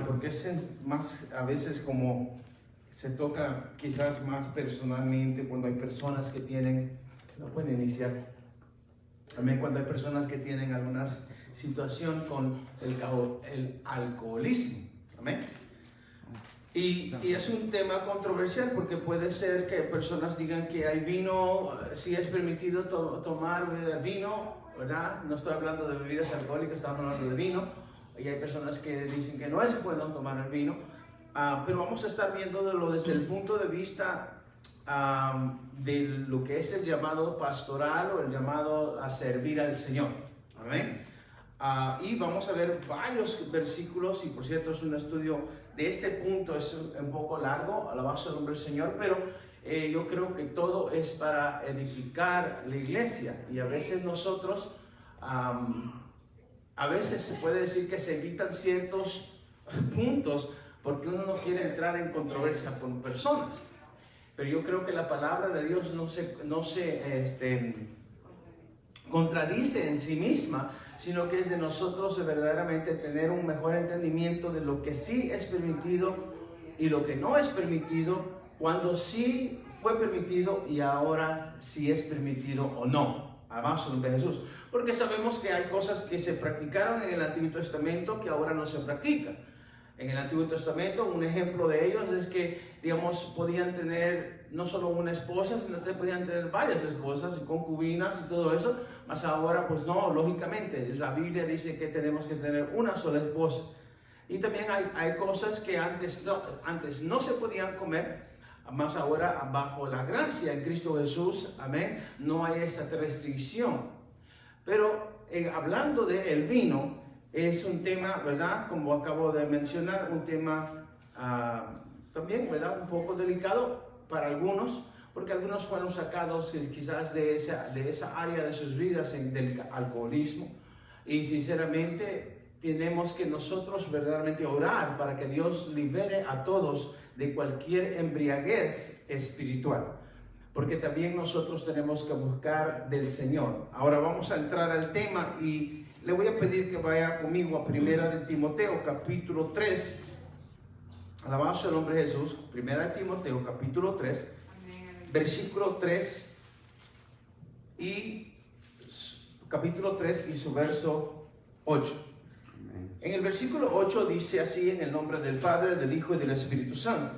porque es más a veces como se toca quizás más personalmente cuando hay personas que tienen, no pueden iniciar, también cuando hay personas que tienen alguna situación con el alcoholismo, amén. Y es un tema controversial porque puede ser que personas digan que hay vino, si es permitido tomar vino, ¿verdad? No estoy hablando de bebidas alcohólicas, estamos hablando de vino. Y hay personas que dicen que no es bueno tomar el vino. Pero vamos a estar viéndolo desde el punto de vista de lo que es el llamado pastoral o el llamado a servir al Señor. Amén. Y vamos a ver varios versículos, y por cierto es un estudio de este punto, es un poco largo, alabanza al nombre del Señor, pero yo creo que todo es para edificar la iglesia, y a veces nosotros, a veces se puede decir que se evitan ciertos puntos porque uno no quiere entrar en controversia con personas, pero yo creo que la palabra de Dios no se contradice en sí misma, sino que es de nosotros de verdaderamente tener un mejor entendimiento de lo que sí es permitido y lo que no es permitido, cuando sí fue permitido y ahora sí es permitido o no. Alabamos el nombre de Jesús, porque sabemos que hay cosas que se practicaron en el Antiguo Testamento que ahora no se practican. En el Antiguo Testamento, un ejemplo de ellos es que, digamos, podían tener no solo una esposa, sino que podían tener varias esposas y concubinas y todo eso, mas ahora pues no, lógicamente, la Biblia dice que tenemos que tener una sola esposa. Y también hay cosas que antes no se podían comer, mas ahora bajo la gracia en Cristo Jesús, amén, no hay esa restricción. Pero hablando del vino, es un tema, ¿verdad? Como acabo de mencionar, un tema también, ¿verdad? Un poco delicado para algunos, porque algunos fueron sacados quizás de esa área de sus vidas del alcoholismo. Y sinceramente tenemos que nosotros verdaderamente orar para que Dios libere a todos de cualquier embriaguez espiritual, porque también nosotros tenemos que buscar del Señor. Ahora vamos a entrar al tema y le voy a pedir que vaya conmigo a Primera de Timoteo, capítulo 3. Alabado el nombre de Jesús. Primera de Timoteo, capítulo 3, versículo 3 y capítulo 3 y su verso 8. En el versículo 8 dice así: en el nombre del Padre, del Hijo y del Espíritu Santo.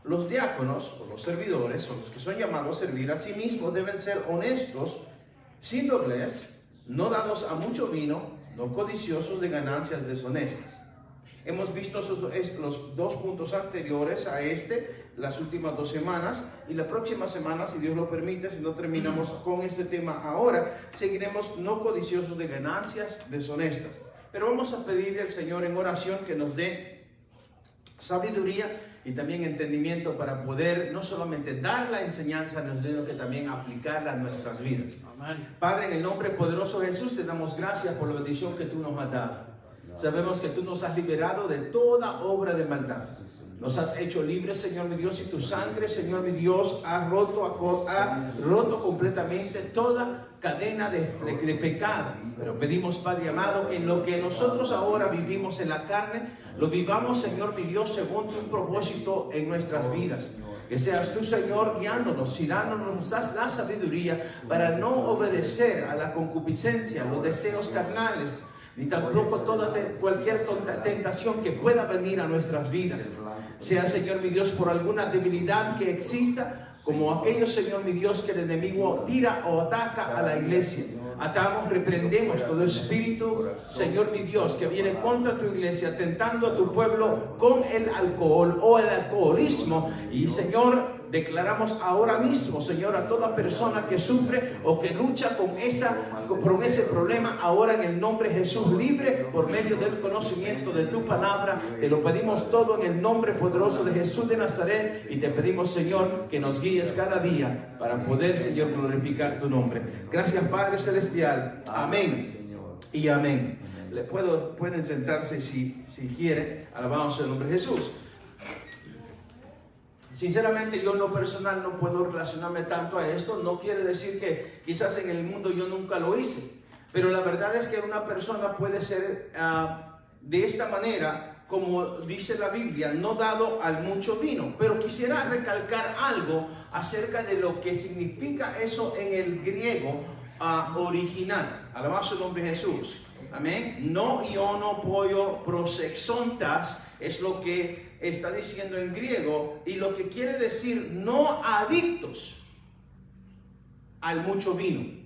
Los diáconos o los servidores o los que son llamados a servir a sí mismos deben ser honestos, sin doblez, no dados a mucho vino, no codiciosos de ganancias deshonestas. Hemos visto los dos puntos anteriores a las últimas 2 semanas, y la próxima semana, si Dios lo permite, si no terminamos con este tema ahora, seguiremos no codiciosos de ganancias deshonestas. Pero vamos a pedirle al Señor en oración que nos dé sabiduría y también entendimiento para poder no solamente dar la enseñanza, sino que también aplicarla a nuestras vidas. Amén. Padre, en el nombre poderoso de Jesús, te damos gracias por la bendición que tú nos has dado. Sabemos que tú nos has liberado de toda obra de maldad. Nos has hecho libres, Señor mi Dios, y tu sangre, Señor mi Dios, ha roto completamente toda cadena de pecado. Pero pedimos, Padre amado, que en lo que nosotros ahora vivimos en la carne, lo vivamos, Señor mi Dios, según tu propósito en nuestras vidas. Que seas tú, Señor, guiándonos y dándonos la sabiduría para no obedecer a la concupiscencia, los deseos carnales, ni tampoco cualquier tentación que pueda venir a nuestras vidas. Sea, Señor mi Dios, por alguna debilidad que exista, como aquello, Señor mi Dios, que el enemigo tira o ataca a la iglesia. Atamos, reprendemos todo espíritu, Señor mi Dios, que viene contra tu iglesia, tentando a tu pueblo con el alcohol o el alcoholismo. Y, Señor, declaramos ahora mismo, Señor, a toda persona que sufre o que lucha con ese problema, ahora en el nombre de Jesús, libre por medio del conocimiento de tu palabra. Te lo pedimos todo en el nombre poderoso de Jesús de Nazaret, y te pedimos, Señor, que nos guíes cada día para poder, Señor, glorificar tu nombre. Gracias, Padre Celestial. Amén y amén. Pueden sentarse si quieren. Alabamos el nombre de Jesús. Sinceramente, yo en lo personal no puedo relacionarme tanto a esto. No quiere decir que quizás en el mundo yo nunca lo hice, pero la verdad es que una persona puede ser de esta manera como dice la Biblia, no dado al mucho vino. Pero quisiera recalcar algo acerca de lo que significa eso en el griego original. Alabado sea el nombre de Jesús. Amén. No iono pollo prosexontas es lo que está diciendo en griego, y lo que quiere decir no adictos al mucho vino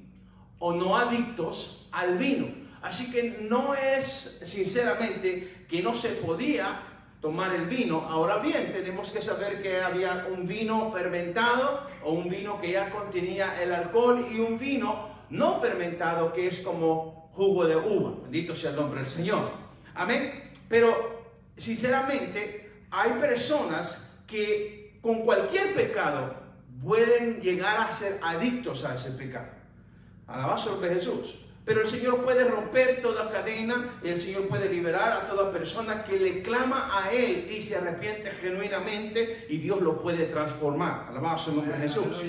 o no adictos al vino. Así que no es sinceramente que no se podía tomar el vino. Ahora bien, tenemos que saber que había un vino fermentado o un vino que ya contenía el alcohol y un vino no fermentado que es como jugo de uva. Bendito sea el nombre del Señor. Amén. Pero sinceramente hay personas que con cualquier pecado pueden llegar a ser adictos a ese pecado. Alabado sea el nombre de Jesús. Pero el Señor puede romper toda cadena, y el Señor puede liberar a toda persona que le clama a Él y se arrepiente genuinamente, y Dios lo puede transformar. Alabado sea el nombre de Jesús.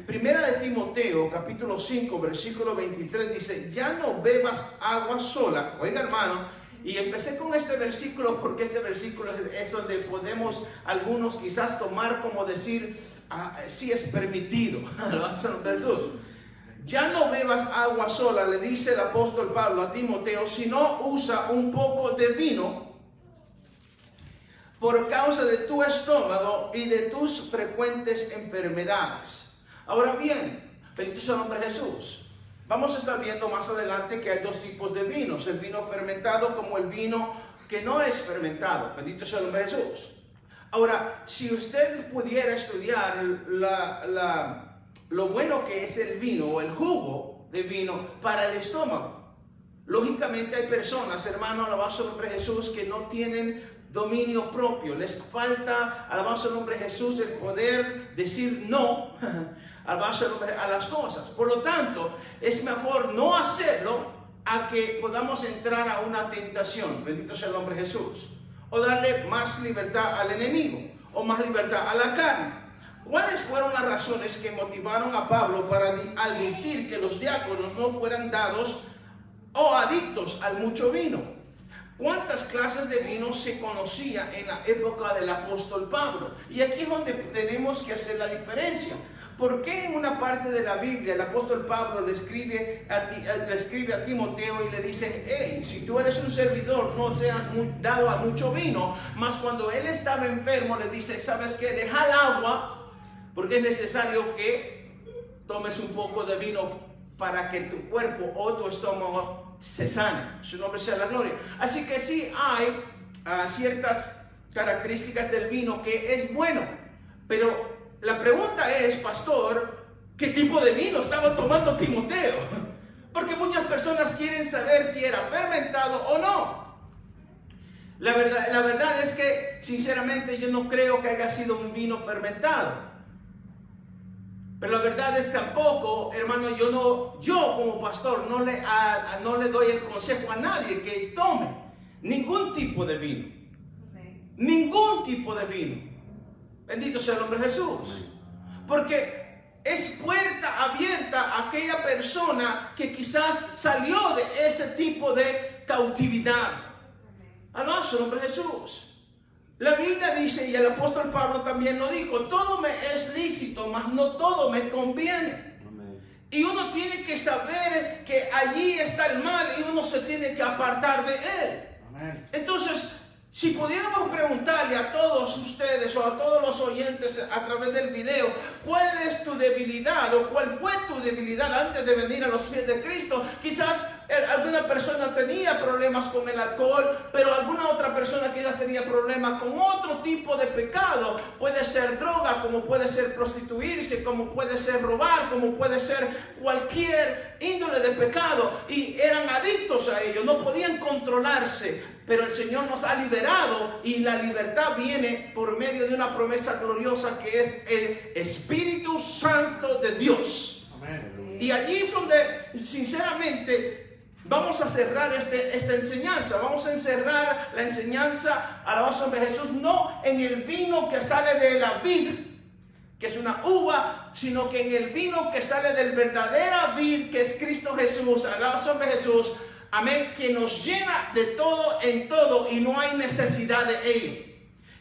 Primera de Timoteo, capítulo 5, versículo 23, dice: ya no bebas agua sola. Oiga, hermano, y empecé con este versículo porque este versículo es donde podemos algunos quizás tomar como decir, sí es permitido. Alabado sea el nombre de Jesús. Ya no bebas agua sola, le dice el apóstol Pablo a Timoteo, sino usa un poco de vino por causa de tu estómago y de tus frecuentes enfermedades. Ahora bien, bendito sea el nombre de Jesús. Vamos a estar viendo más adelante que hay dos tipos de vinos, el vino fermentado como el vino que no es fermentado. Bendito sea el nombre de Jesús. Ahora, si usted pudiera estudiar lo bueno que es el vino o el jugo de vino para el estómago. Lógicamente hay personas, hermano, alabado sea el nombre de Jesús, que no tienen dominio propio. Les falta, alabado sea el nombre de Jesús, el poder decir no alabado sea el nombre a las cosas. Por lo tanto, es mejor no hacerlo a que podamos entrar a una tentación. Bendito sea el nombre de Jesús. O darle más libertad al enemigo o más libertad a la carne. ¿Cuáles fueron las razones que motivaron a Pablo para admitir que los diáconos no fueran dados o adictos al mucho vino? ¿Cuántas clases de vino se conocía en la época del apóstol Pablo? Y aquí es donde tenemos que hacer la diferencia. ¿Por qué en una parte de la Biblia el apóstol Pablo le escribe a Timoteo y le dice: hey, si tú eres un servidor, no seas dado a mucho vino? Mas cuando él estaba enfermo le dice: ¿sabes qué? Deja el agua, porque es necesario que tomes un poco de vino para que tu cuerpo o tu estómago se sane. Su nombre sea la gloria. Así que sí hay ciertas características del vino que es bueno. Pero la pregunta es, pastor, ¿qué tipo de vino estaba tomando Timoteo? Porque muchas personas quieren saber si era fermentado o no. La verdad es que, sinceramente, yo no creo que haya sido un vino fermentado. Pero la verdad es tampoco, hermano, yo como pastor no le doy el consejo a nadie que tome ningún tipo de vino. Ningún tipo de vino. Bendito sea el nombre de Jesús. Porque es puerta abierta a aquella persona que quizás salió de ese tipo de cautividad. Alabado sea el nombre de Jesús. La Biblia dice, y el apóstol Pablo también lo dijo: todo me es lícito, mas no todo me conviene. Amén. Y uno tiene que saber que allí está el mal y uno se tiene que apartar de él. Amén. Entonces, si pudiéramos preguntarle a todos ustedes o a todos los oyentes a través del video, ¿cuál es tu debilidad o cuál fue tu debilidad antes de venir a los pies de Cristo? Quizás alguna persona tenía problemas con el alcohol, pero alguna otra persona quizás tenía problemas con otro tipo de pecado. Puede ser droga, como puede ser prostituirse, como puede ser robar, como puede ser cualquier índole de pecado, y eran adictos a ello, no podían controlarse. Pero el Señor nos ha liberado, y la libertad viene por medio de una promesa gloriosa que es el Espíritu Santo de Dios. Amén. Y allí es donde, sinceramente, vamos a cerrar esta enseñanza. Vamos a encerrar la enseñanza, alabado sea Jesús, no en el vino que sale de la vid, que es una uva, sino que en el vino que sale del verdadera vid, que es Cristo Jesús. Alabado sea Jesús. amén, que nos llena de todo en todo y no hay necesidad de ello.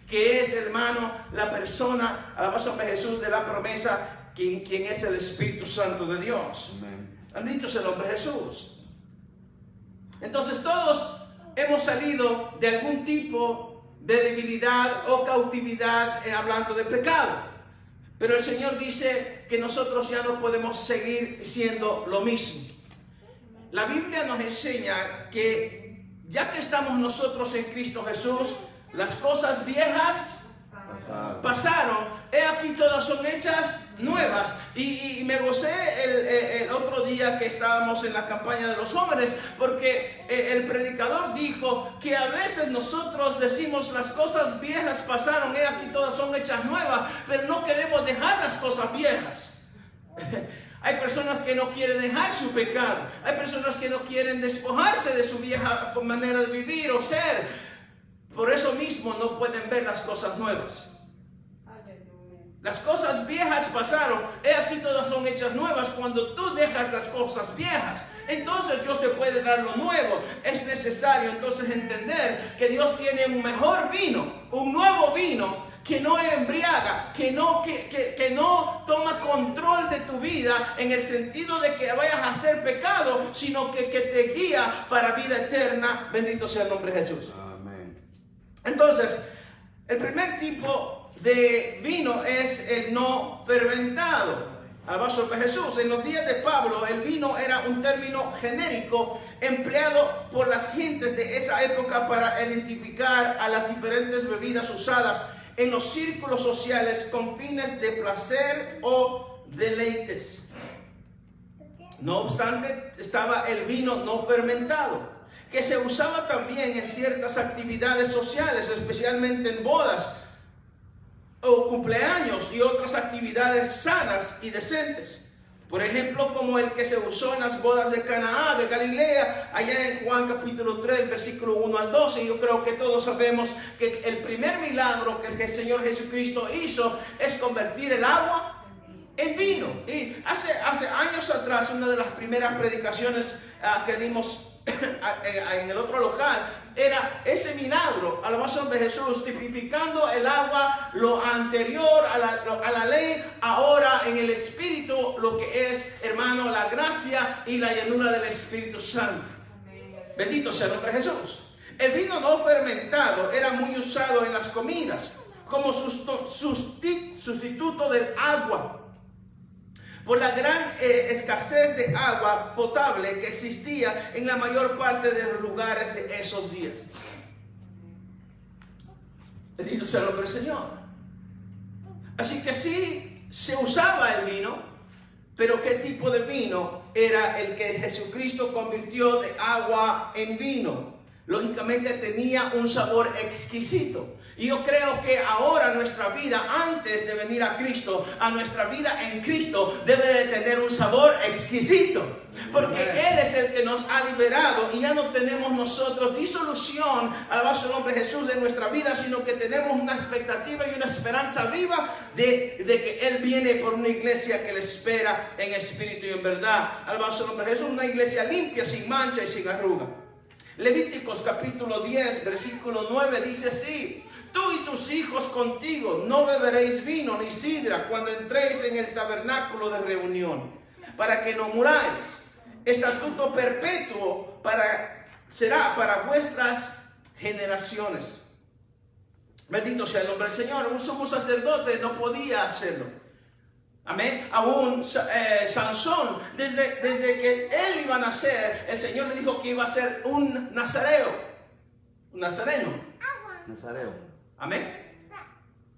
Que es, hermano, la persona, alabado sea Jesús, de la promesa, quien es el Espíritu Santo de Dios. Bendito sea el nombre de Jesús. Entonces todos hemos salido de algún tipo de debilidad o cautividad hablando de pecado. Pero el Señor dice que nosotros ya no podemos seguir siendo lo mismo. La Biblia nos enseña que ya que estamos nosotros en Cristo Jesús, las cosas viejas pasaron, he aquí todas son hechas nuevas. Y me gocé el otro día que estábamos en la campaña de los jóvenes, porque el predicador dijo que a veces nosotros decimos las cosas viejas pasaron, he aquí todas son hechas nuevas, pero no queremos dejar las cosas viejas. Hay personas que no quieren dejar su pecado, hay personas que no quieren despojarse de su vieja manera de vivir o ser. Por eso mismo no pueden ver las cosas nuevas. Las cosas viejas pasaron, he aquí todas son hechas nuevas. Cuando tú dejas las cosas viejas, entonces Dios te puede dar lo nuevo. Es necesario entonces entender que Dios tiene un mejor vino, un nuevo vino, que no embriaga, que no toma control de tu vida en el sentido de que vayas a hacer pecado, sino que te guía para vida eterna. Bendito sea el nombre de Jesús. Entonces, el primer tipo de vino es el no fermentado. Alabado sea Jesús. En los días de Pablo, el vino era un término genérico empleado por las gentes de esa época para identificar a las diferentes bebidas usadas en los círculos sociales con fines de placer o deleites. No obstante, estaba el vino no fermentado, que se usaba también en ciertas actividades sociales, especialmente en bodas o cumpleaños y otras actividades sanas y decentes. Por ejemplo, como el que se usó en las bodas de Canaá, de Galilea, allá en Juan capítulo 3, versículo 1 al 12. Yo creo que todos sabemos que el primer milagro que el Señor Jesucristo hizo es convertir el agua en vino. Y hace años atrás, una de las primeras predicaciones que dimos en el otro local era ese milagro, alabación de Jesús, tipificando el agua, lo anterior a la ley, ahora en el Espíritu, lo que es, hermano, la gracia y la llenura del Espíritu Santo. Bendito sea el nombre de Jesús. El vino no fermentado era muy usado en las comidas como sustituto del agua, por la gran escasez de agua potable que existía en la mayor parte de los lugares de esos días. Bendito sea el nombre del Señor. Así que sí se usaba el vino, pero ¿qué tipo de vino era el que Jesucristo convirtió de agua en vino? Lógicamente tenía un sabor exquisito. Y yo creo que ahora nuestra vida, antes de venir a Cristo, a nuestra vida en Cristo, debe de tener un sabor exquisito. Porque Él es el que nos ha liberado y ya no tenemos nosotros disolución, alabado sea el nombre de Jesús, de nuestra vida, sino que tenemos una expectativa y una esperanza viva de que Él viene por una iglesia que le espera en espíritu y en verdad. Alabado sea el nombre de Jesús, una iglesia limpia, sin mancha y sin arruga. Levíticos capítulo 10, versículo 9 dice así: tú y tus hijos contigo no beberéis vino ni sidra cuando entréis en el tabernáculo de reunión, para que no muráis. Estatuto perpetuo será para vuestras generaciones. Bendito sea el nombre del Señor. Un sumo sacerdote no podía hacerlo. Amén. Aún Sansón, desde que él iba a nacer, el Señor le dijo que iba a ser un nazareo. Un nazareno. Nazareo. Amén.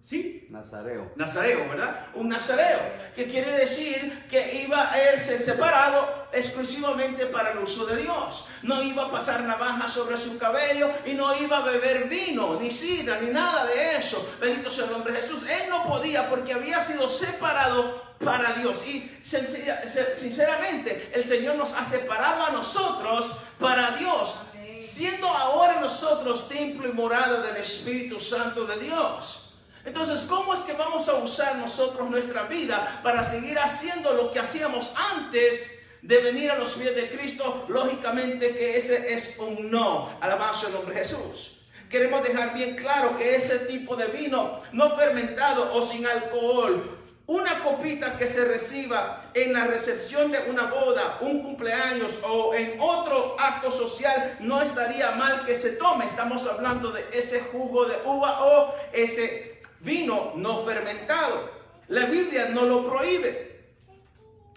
¿Sí? Nazareo. Nazareo, ¿verdad? Un nazareo, que quiere decir que iba a él ser separado exclusivamente para el uso de Dios. No iba a pasar navaja sobre su cabello y no iba a beber vino, ni sidra, ni nada de eso. Bendito sea el nombre de Jesús. Él no podía porque había sido separado para Dios. Y sinceramente, el Señor nos ha separado a nosotros para Dios, siendo ahora nosotros templo y morada del Espíritu Santo de Dios. Entonces, ¿cómo es que vamos a usar nosotros nuestra vida para seguir haciendo lo que hacíamos antes de venir a los pies de Cristo, lógicamente que ese es un no. Alabado el nombre de Jesús. Queremos dejar bien claro que ese tipo de vino no fermentado o sin alcohol, una copita que se reciba en la recepción de una boda, un cumpleaños o en otro acto social, no estaría mal que se tome. Estamos hablando de ese jugo de uva o ese vino no fermentado. La Biblia no lo prohíbe.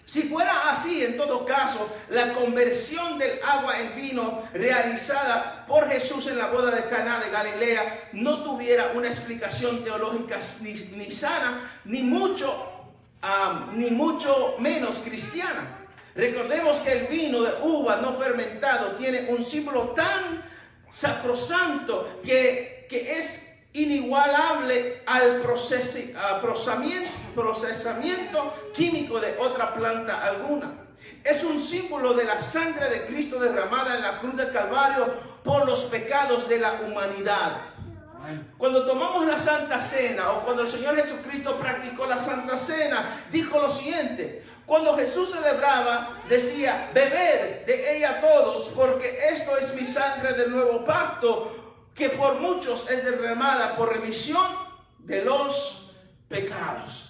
Si fuera así, en todo caso, la conversión del agua en vino realizada por Jesús en la boda de Caná de Galilea no tuviera una explicación teológica ni sana, ni mucho menos cristiana. Recordemos que el vino de uva no fermentado tiene un símbolo tan sacrosanto que es inigualable al procesamiento químico de otra planta alguna. Es un símbolo de la sangre de Cristo derramada en la cruz del Calvario por los pecados de la humanidad. Cuando tomamos la Santa Cena, o cuando el Señor Jesucristo practicó la Santa Cena, dijo lo siguiente: cuando Jesús celebraba, decía: bebed de ella todos, porque esto es mi sangre del nuevo pacto, que por muchos es derramada por remisión de los pecados.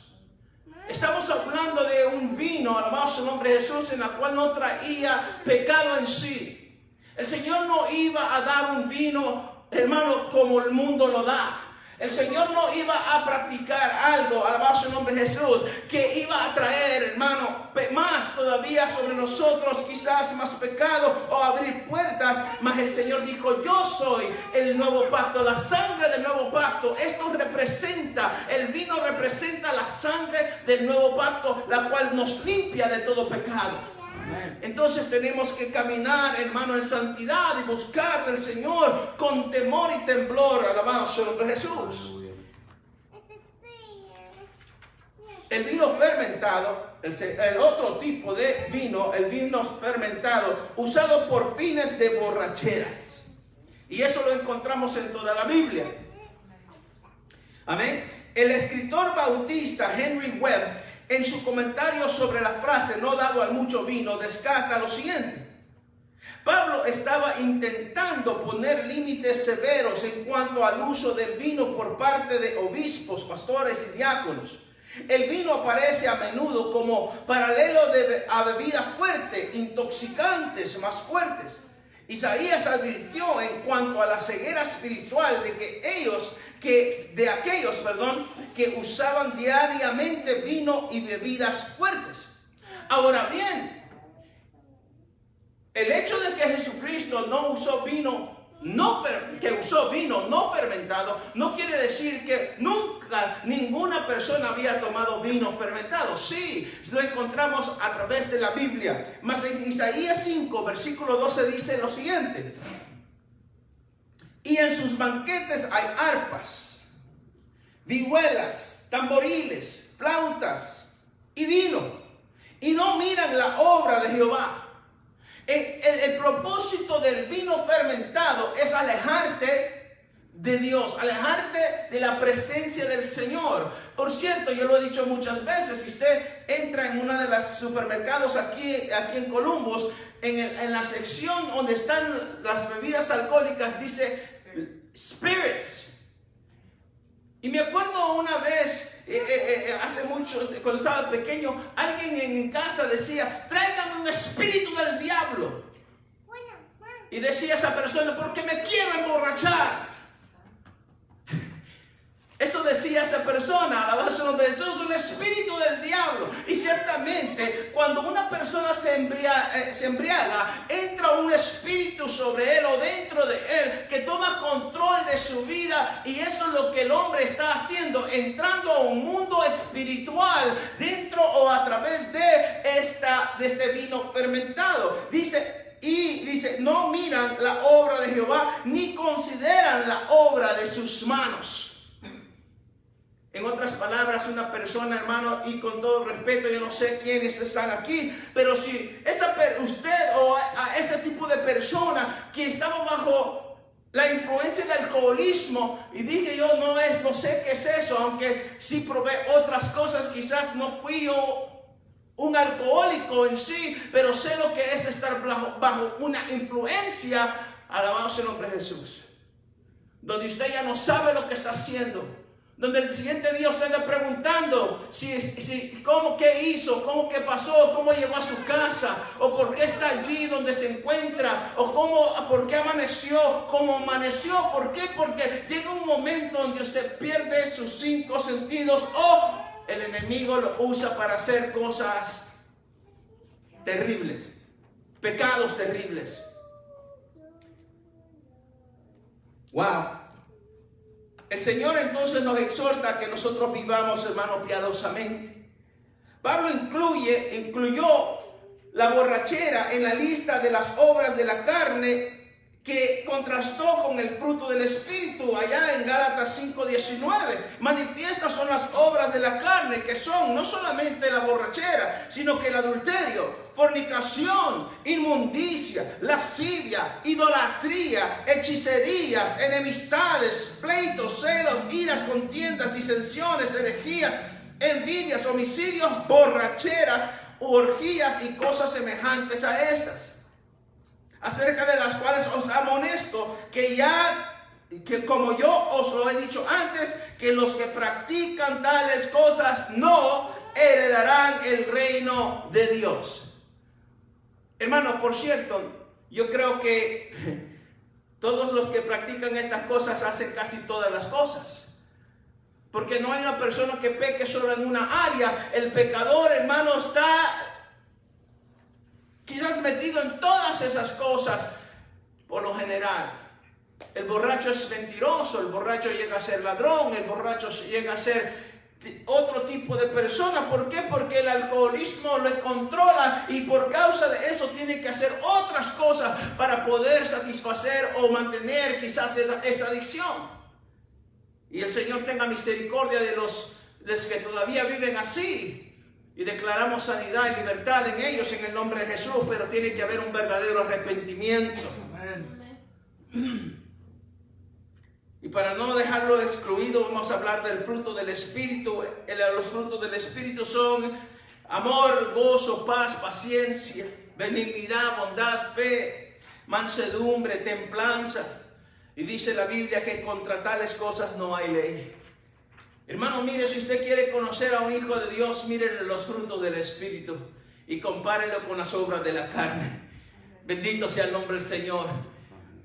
Estamos hablando de un vino, alabado el nombre de Jesús, en la cual no traía pecado en sí. El Señor no iba a dar un vino, hermano, como el mundo lo da. El Señor no iba a practicar algo, alabado el nombre de Jesús, que iba a traer, hermano, más todavía sobre nosotros, quizás más pecado o abrir puertas. Mas el Señor dijo: yo soy el nuevo pacto, la sangre del nuevo pacto. Esto representa, el vino representa la sangre del nuevo pacto, la cual nos limpia de todo pecado. Entonces tenemos que caminar, hermano, en santidad y buscar del Señor con temor y temblor. Alabado sea el nombre de Jesús. El vino fermentado, el otro tipo de vino, el vino fermentado, usado por fines de borracheras. Y eso lo encontramos en toda la Biblia. Amén. El escritor bautista Henry Webb, en su comentario sobre la frase "no dado al mucho vino", destaca lo siguiente: Pablo estaba intentando poner límites severos en cuanto al uso del vino por parte de obispos, pastores y diáconos. El vino aparece a menudo como paralelo a bebidas fuertes, intoxicantes, más fuertes. Isaías advirtió en cuanto a la ceguera espiritual de aquellos que usaban diariamente vino y bebidas fuertes. Ahora bien, el hecho de que Jesucristo no usó vino, usó vino no fermentado, no quiere decir que nunca ninguna persona había tomado vino fermentado. Sí, lo encontramos a través de la Biblia. Mas en Isaías 5, versículo 12 dice lo siguiente: y en sus banquetes hay arpas, vihuelas, tamboriles, flautas y vino, y no miran la obra de Jehová. El propósito del vino fermentado es alejarte de Dios, alejarte de la presencia del Señor. Por cierto, yo lo he dicho muchas veces: si usted entra en uno de los supermercados aquí en Columbus, en la sección donde están las bebidas alcohólicas, dice spirits. Y me acuerdo una vez, hace mucho, cuando estaba pequeño, alguien en mi casa decía: tráigame un espíritu del diablo. Y decía esa persona: porque me quiero emborrachar. Eso decía esa persona, alabado de Jesús, un espíritu del diablo. Y ciertamente, cuando una persona se embriaga, entra un espíritu sobre él o dentro de él que toma control de su vida. Y eso es lo que el hombre está haciendo, entrando a un mundo espiritual dentro o a través de este vino fermentado. Dice, no miran la obra de Jehová, ni consideran la obra de sus manos. En otras palabras, una persona, hermano, y con todo respeto, yo no sé quiénes están aquí, pero si usted o a ese tipo de persona que estaba bajo la influencia del alcoholismo, y dije yo, no sé qué es eso, aunque sí probé otras cosas, quizás no fui yo un alcohólico en sí, pero sé lo que es estar bajo una influencia, alabado sea el nombre de Jesús, donde usted ya no sabe lo que está haciendo, donde el siguiente día usted está preguntando cómo, qué hizo, cómo, qué pasó, cómo llegó a su casa, o por qué está allí donde se encuentra, o por qué amaneció, cómo amaneció. ¿Por qué? Porque llega un momento donde usted pierde sus 5 sentidos, o el enemigo lo usa para hacer cosas terribles, pecados terribles. Wow. El Señor entonces nos exhorta a que nosotros vivamos, hermano, piadosamente. Pablo incluyó la borrachera en la lista de las obras de la carne, que contrastó con el fruto del Espíritu allá en Gálatas 5:19. Manifiestas son las obras de la carne, que son no solamente la borrachera, sino que el adulterio, fornicación, inmundicia, lascivia, idolatría, hechicerías, enemistades, pleitos, celos, iras, contiendas, disensiones, herejías, envidias, homicidios, borracheras, orgías y cosas semejantes a estas, acerca de las cuales os amonesto, que como yo os lo he dicho antes, que los que practican tales cosas no heredarán el reino de Dios. Hermano, por cierto, yo creo que todos los que practican estas cosas hacen casi todas las cosas, porque no hay una persona que peque solo en una área. El pecador, hermano, está quizás metido en todas esas cosas. Por lo general, el borracho es mentiroso, el borracho llega a ser ladrón, el borracho llega a ser otro tipo de persona. ¿Por qué? Porque el alcoholismo lo controla, y por causa de eso tiene que hacer otras cosas para poder satisfacer o mantener quizás esa adicción. Y el Señor tenga misericordia de los que todavía viven así. Y declaramos sanidad y libertad en ellos en el nombre de Jesús, pero tiene que haber un verdadero arrepentimiento. Amén. Y para no dejarlo excluido, vamos a hablar del fruto del Espíritu. Los frutos del Espíritu son amor, gozo, paz, paciencia, benignidad, bondad, fe, mansedumbre, templanza. Y dice la Biblia que contra tales cosas no hay ley. Hermano, mire, si usted quiere conocer a un hijo de Dios, mire los frutos del Espíritu y compárelo con las obras de la carne. Bendito sea el nombre del Señor.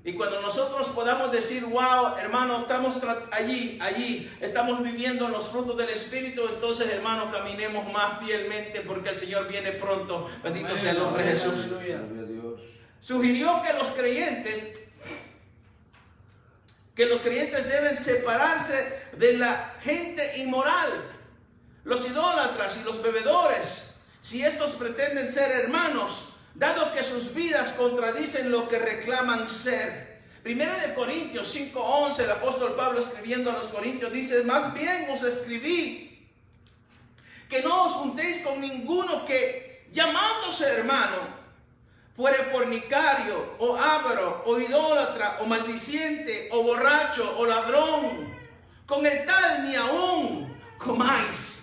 Y cuando nosotros podamos decir, wow, hermano, estamos allí, estamos viviendo los frutos del Espíritu, entonces, hermano, caminemos más fielmente, porque el Señor viene pronto. Bendito Amén. Sea el nombre de Jesús. Sugirió que los creyentes deben separarse de la gente inmoral, los idólatras y los bebedores, si estos pretenden ser hermanos, dado que sus vidas contradicen lo que reclaman ser. Primera de Corintios 5:11, el apóstol Pablo escribiendo a los Corintios dice: más bien os escribí que no os juntéis con ninguno que, llamándose hermano, fuere fornicario, o avaro, o idólatra, o maldiciente, o borracho, o ladrón. Con el tal ni aún comáis.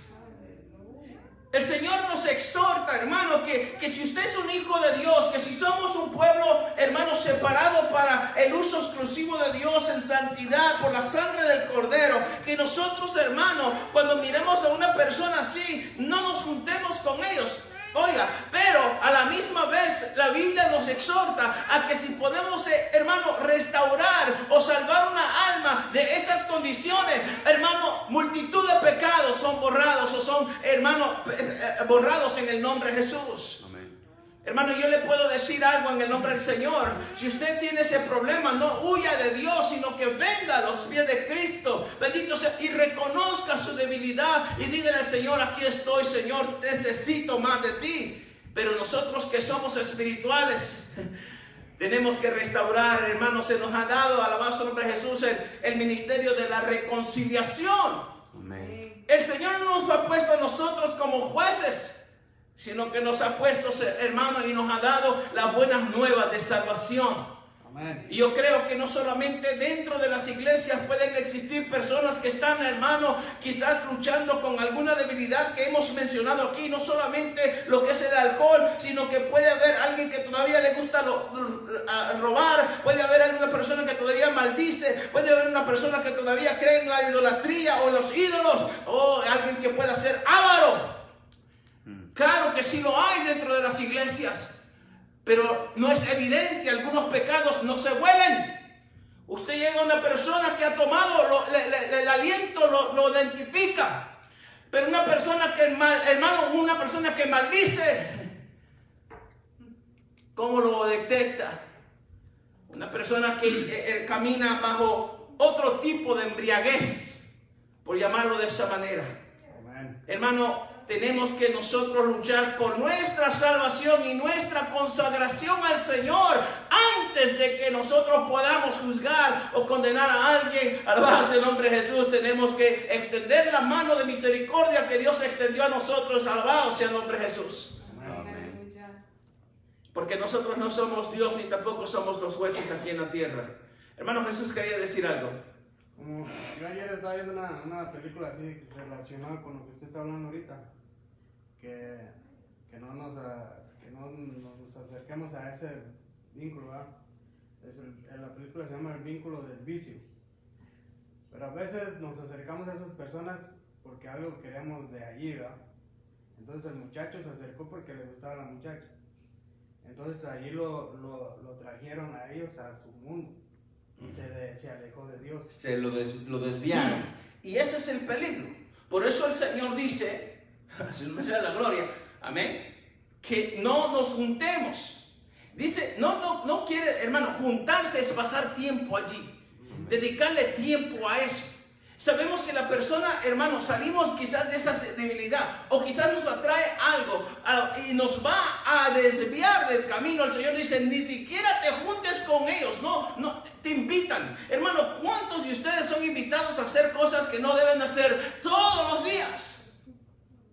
El Señor nos exhorta, hermano, que si usted es un hijo de Dios, que si somos un pueblo, hermano, separado para el uso exclusivo de Dios en santidad por la sangre del Cordero, que nosotros, hermano, cuando miremos a una persona así, no nos juntemos con ellos. Oiga, pero a la misma vez la Biblia nos exhorta a que si podemos, hermano, restaurar o salvar una alma de esas condiciones, hermano, multitud de pecados son borrados o son, hermano, borrados en el nombre de Jesús. Hermano, yo le puedo decir algo en el nombre del Señor. Si usted tiene ese problema, no huya de Dios, sino que venga a los pies de Cristo. Bendito sea, y reconozca su debilidad y dígale al Señor: aquí estoy, Señor, necesito más de ti. Pero nosotros que somos espirituales, tenemos que restaurar, hermano. Se nos ha dado, alabado su nombre de Jesús, el ministerio de la reconciliación. Amén. El Señor no nos ha puesto a nosotros como jueces, sino que nos ha puesto, hermano, y nos ha dado las buenas nuevas de salvación. Y yo creo que no solamente dentro de las iglesias pueden existir personas que están, hermano, quizás luchando con alguna debilidad que hemos mencionado aquí, no solamente lo que es el alcohol, sino que puede haber alguien que todavía le gusta robar, puede haber alguna persona que todavía maldice, puede haber una persona que todavía cree en la idolatría o en los ídolos, o alguien que pueda ser avaro. Claro que sí lo hay dentro de las iglesias. Pero no es evidente, algunos pecados no se huelen. Usted llega a una persona que ha tomado, el aliento lo identifica. Pero una persona que, hermano, una persona que maldice, ¿cómo lo detecta? Una persona que camina bajo otro tipo de embriaguez, por llamarlo de esa manera. Hermano, tenemos que nosotros luchar por nuestra salvación y nuestra consagración al Señor antes de que nosotros podamos juzgar o condenar a alguien. Alabado sea el nombre de Jesús. Tenemos que extender la mano de misericordia que Dios extendió a nosotros. Alabado sea el nombre de Jesús. Amén. Porque nosotros no somos Dios ni tampoco somos los jueces aquí en la tierra. Hermano, Jesús quería decir algo. Como yo ayer estaba viendo una película así relacionada con lo que usted está hablando ahorita, que no nos acerquemos a ese vínculo, ¿verdad? La película se llama El vínculo del vicio. Pero a veces nos acercamos a esas personas porque algo queremos de allí, ¿verdad? Entonces el muchacho se acercó porque le gustaba la muchacha. Entonces allí lo trajeron a ellos a su mundo. Y se alejó de Dios. Se lo desviaron. Y ese es el peligro. Por eso el Señor dice, si no me sea la gloria, amén, que no nos juntemos. Dice, no quiere, hermano, juntarse es pasar tiempo allí. Dedicarle tiempo a eso. Sabemos que la persona, hermano, salimos quizás de esa debilidad o quizás nos atrae algo y nos va a desviar del camino. El Señor dice, ni siquiera te juntes con ellos, no, te invitan. Hermano, ¿cuántos de ustedes son invitados a hacer cosas que no deben hacer todos los días?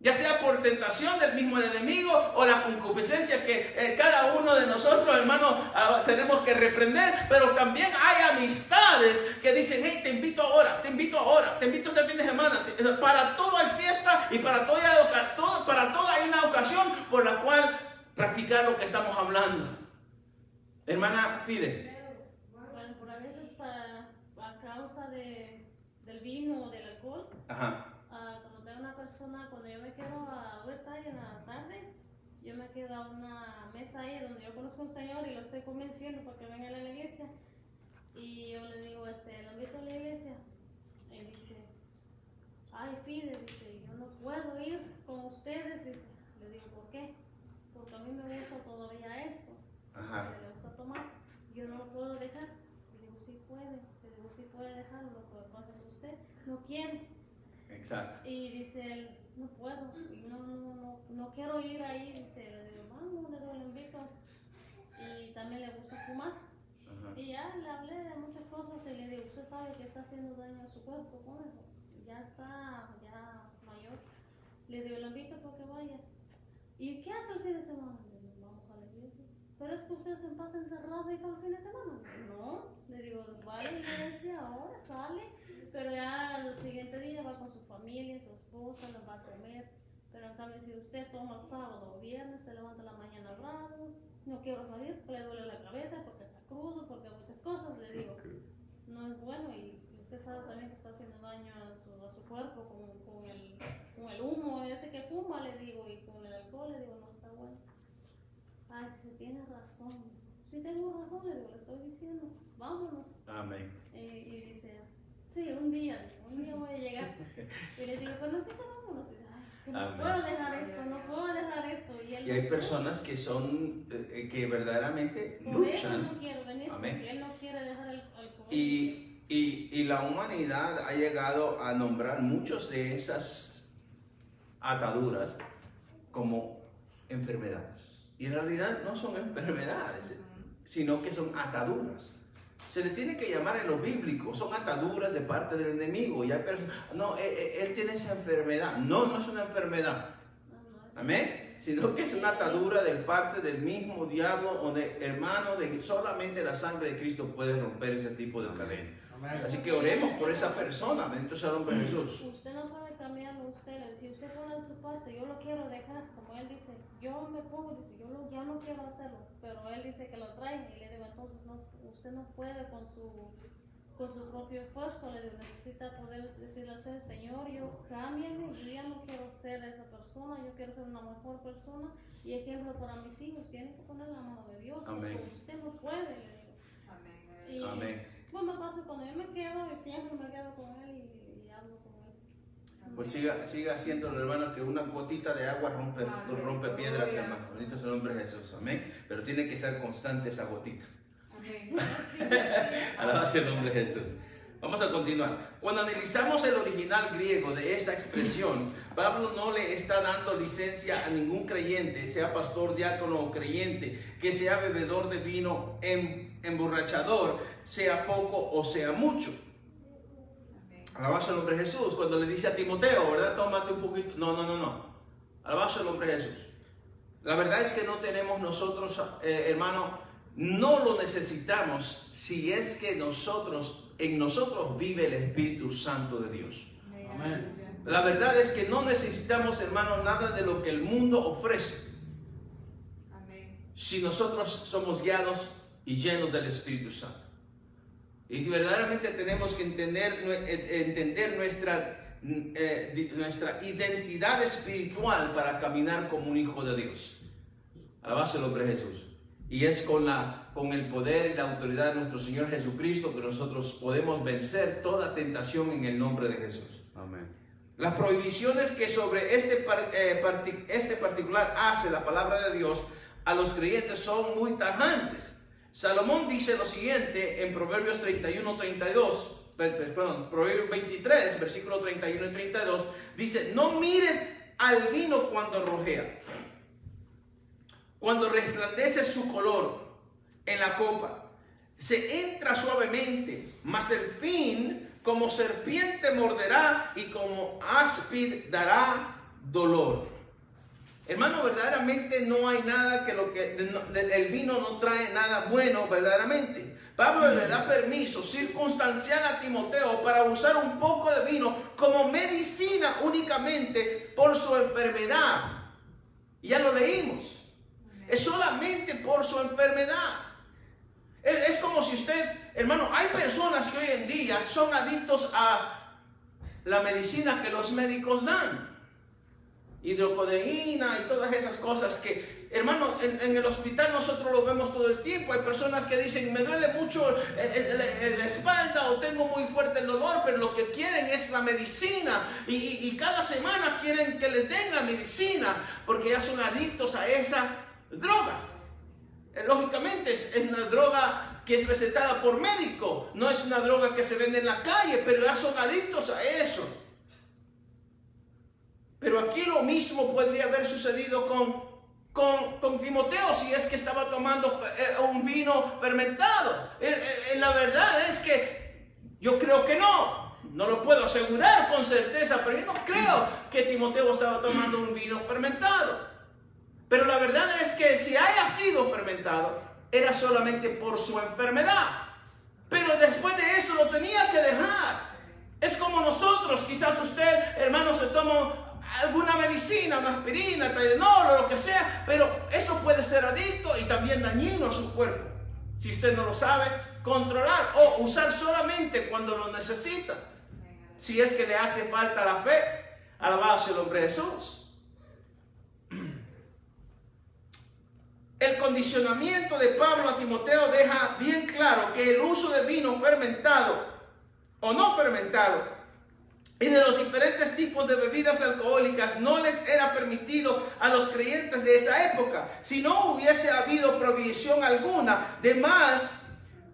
Ya sea por tentación del mismo enemigo o la concupiscencia que cada uno de nosotros, hermano, tenemos que reprender. Pero también hay amistades que dicen, hey, te invito ahora, te invito este fin de semana. Para todo hay fiesta y para todo hay una ocasión por la cual practicar lo que estamos hablando. Hermana Fide. Bueno, por a veces a causa del vino o del alcohol. Ajá. Una persona, cuando yo me quedo ahorita en la tarde, yo me quedo a una mesa ahí donde yo conozco a un señor y lo estoy convenciendo para que venga a la iglesia. Y yo le digo, lo invito a la iglesia. Y dice, ay, Fide, dice, yo no puedo ir con ustedes. Dice, le digo, ¿por qué? Porque a mí me gusta todavía esto. Ajá. Me gusta tomar. Yo no lo puedo dejar. Le digo, sí puede. Le digo, sí puede dejarlo. Lo que pasa es que usted no quiere. Exacto. Y dice él, no puedo, no quiero ir ahí. Dice, le digo, vamos, le invito. Y también le gusta fumar. Ajá. Y ya le hablé de muchas cosas y le digo, usted sabe que está haciendo daño a su cuerpo con eso. Ya está, ya mayor. Le digo, le invito para que vaya. ¿Y qué hace el fin de semana? Le digo, vamos a la iglesia. Pero es que usted se pasa encerrado ahí todo el fin de semana. No, le digo, va a la iglesia ahora, sale. Pero ya el siguiente día va con su familia, su esposa, les va a comer. Pero en cambio, si usted toma el sábado o viernes, se levanta la mañana bravo, no quiero salir, le duele la cabeza porque está crudo, porque muchas cosas, le digo, no es bueno. Y usted sabe también que está haciendo daño a su cuerpo con el humo ese que fuma, le digo, y con el alcohol, le digo, no está bueno. Ay, si tiene razón. Si tengo razón, le digo, le estoy diciendo, vámonos. Amén. Y dice, sí, un día voy a llegar. Y le digo, pero sí, vámonos. Y dice, ay, es que no puedo dejar esto, no puedo dejar esto. Y hay personas que son, que verdaderamente por luchan. eso no quiero venir, Amén. porque él no quiere dejar el alcohol. Y la humanidad ha llegado a nombrar muchas de esas ataduras como enfermedades. Y en realidad no son enfermedades, sino que son ataduras. Se le tiene que llamar en lo bíblico, son ataduras de parte del enemigo. Y hay personas, no, él tiene esa enfermedad. No, no es una enfermedad. Amén. sino que es una atadura de parte del mismo diablo, donde, hermano, de que solamente la sangre de Cristo puede romper ese tipo de cadena. Amén. Así que oremos por esa persona, bendito sea el nombre de Jesús. Usted no puede cambiarlo usted. Si usted pone de su parte, yo lo quiero dejar, como él dice, yo me pongo, dice, ya no quiero hacerlo, pero él dice que lo trae y le digo, entonces no, usted no puede con su propio esfuerzo, le digo, necesita poder decirle al Señor, yo cámbiame, yo ya no quiero ser esa persona, yo quiero ser una mejor persona y ejemplo para mis hijos, tienen que poner la mano de Dios, Amén. porque usted no puede, le digo. Amén. Y, Amén. Bueno, me pasa cuando yo me quedo y siempre me quedo con él y hablo con él. Pues siga haciéndolo, hermano, que una gotita de agua rompe piedras, hermano. Bendito sea el nombre de Jesús. Amén. Pero tiene que ser constante esa gotita. Amén. Alabado sea el nombre de Jesús. Vamos a continuar. Cuando analizamos el original griego de esta expresión, Pablo no le está dando licencia a ningún creyente, sea pastor, diácono o creyente, que sea bebedor de vino emborrachador, sea poco o sea mucho. Alabado sea el nombre de Jesús. Cuando le dice a Timoteo, ¿verdad? Tómate un poquito. No. Alabado sea el nombre de Jesús. La verdad es que no tenemos nosotros, hermano, no lo necesitamos si es que en nosotros vive el Espíritu Santo de Dios. Amén. La verdad es que no necesitamos, hermano, nada de lo que el mundo ofrece. Amén. Si nosotros somos guiados y llenos del Espíritu Santo. Y si verdaderamente tenemos que entender nuestra identidad espiritual para caminar como un hijo de Dios. Alabado el nombre de Jesús. Y es con el poder y la autoridad de nuestro Señor Jesucristo que nosotros podemos vencer toda tentación en el nombre de Jesús. Amén. Las prohibiciones que sobre este particular hace la palabra de Dios a los creyentes son muy tajantes. Salomón dice lo siguiente en Proverbios Proverbios 23, versículo 31 y 32, dice: no mires al vino cuando rojea, cuando resplandece su color en la copa, se entra suavemente, mas el fin como serpiente morderá y como áspid dará dolor. Hermano, verdaderamente no hay nada el vino no trae nada bueno verdaderamente. Pablo le da permiso circunstancial a Timoteo para usar un poco de vino como medicina únicamente por su enfermedad. Ya lo leímos. Es solamente por su enfermedad. Es como si usted, hermano, hay personas que hoy en día son adictos a la medicina que los médicos dan. Hidrocodeína y todas esas cosas que, hermano, en el hospital nosotros lo vemos todo el tiempo. Hay personas que dicen: me duele mucho la espalda o tengo muy fuerte el dolor, pero lo que quieren es la medicina y cada semana quieren que les den la medicina porque ya son adictos a esa droga. Lógicamente es una droga que es recetada por médico, no es una droga que se vende en la calle, pero ya son adictos a eso. Pero aquí lo mismo podría haber sucedido con Timoteo si es que estaba tomando un vino fermentado. La verdad es que yo creo que no lo puedo asegurar con certeza, pero yo no creo que Timoteo estaba tomando un vino fermentado. Pero la verdad es que si haya sido fermentado, era solamente por su enfermedad. Pero después de eso lo tenía que dejar. Es como nosotros, quizás usted, hermano, se toma alguna medicina, una aspirina, Tylenol o lo que sea, pero eso puede ser adicto y también dañino a su cuerpo. Si usted no lo sabe controlar o usar solamente cuando lo necesita. Si es que le hace falta la fe, alabado sea el nombre de Jesús. El condicionamiento de Pablo a Timoteo deja bien claro que el uso de vino fermentado o no fermentado y de los diferentes tipos de bebidas alcohólicas no les era permitido a los creyentes de esa época. Si no hubiese habido prohibición alguna, de más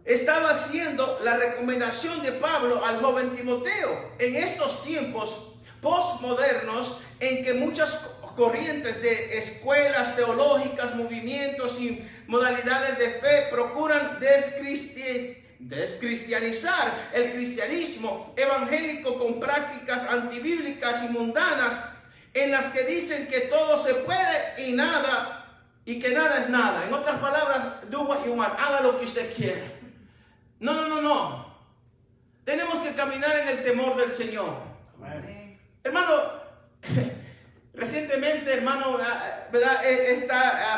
estaba haciendo la recomendación de Pablo al joven Timoteo. En estos tiempos postmodernos en que muchas corrientes de escuelas teológicas, movimientos y modalidades de fe procuran descristianizar el cristianismo evangélico con prácticas antibíblicas y mundanas, en las que dicen que todo se puede y que nada es nada. En otras palabras, do what you want, haga lo que usted quiera. No. Tenemos que caminar en el temor del Señor. Amén. Hermano, recientemente, hermano, ¿verdad?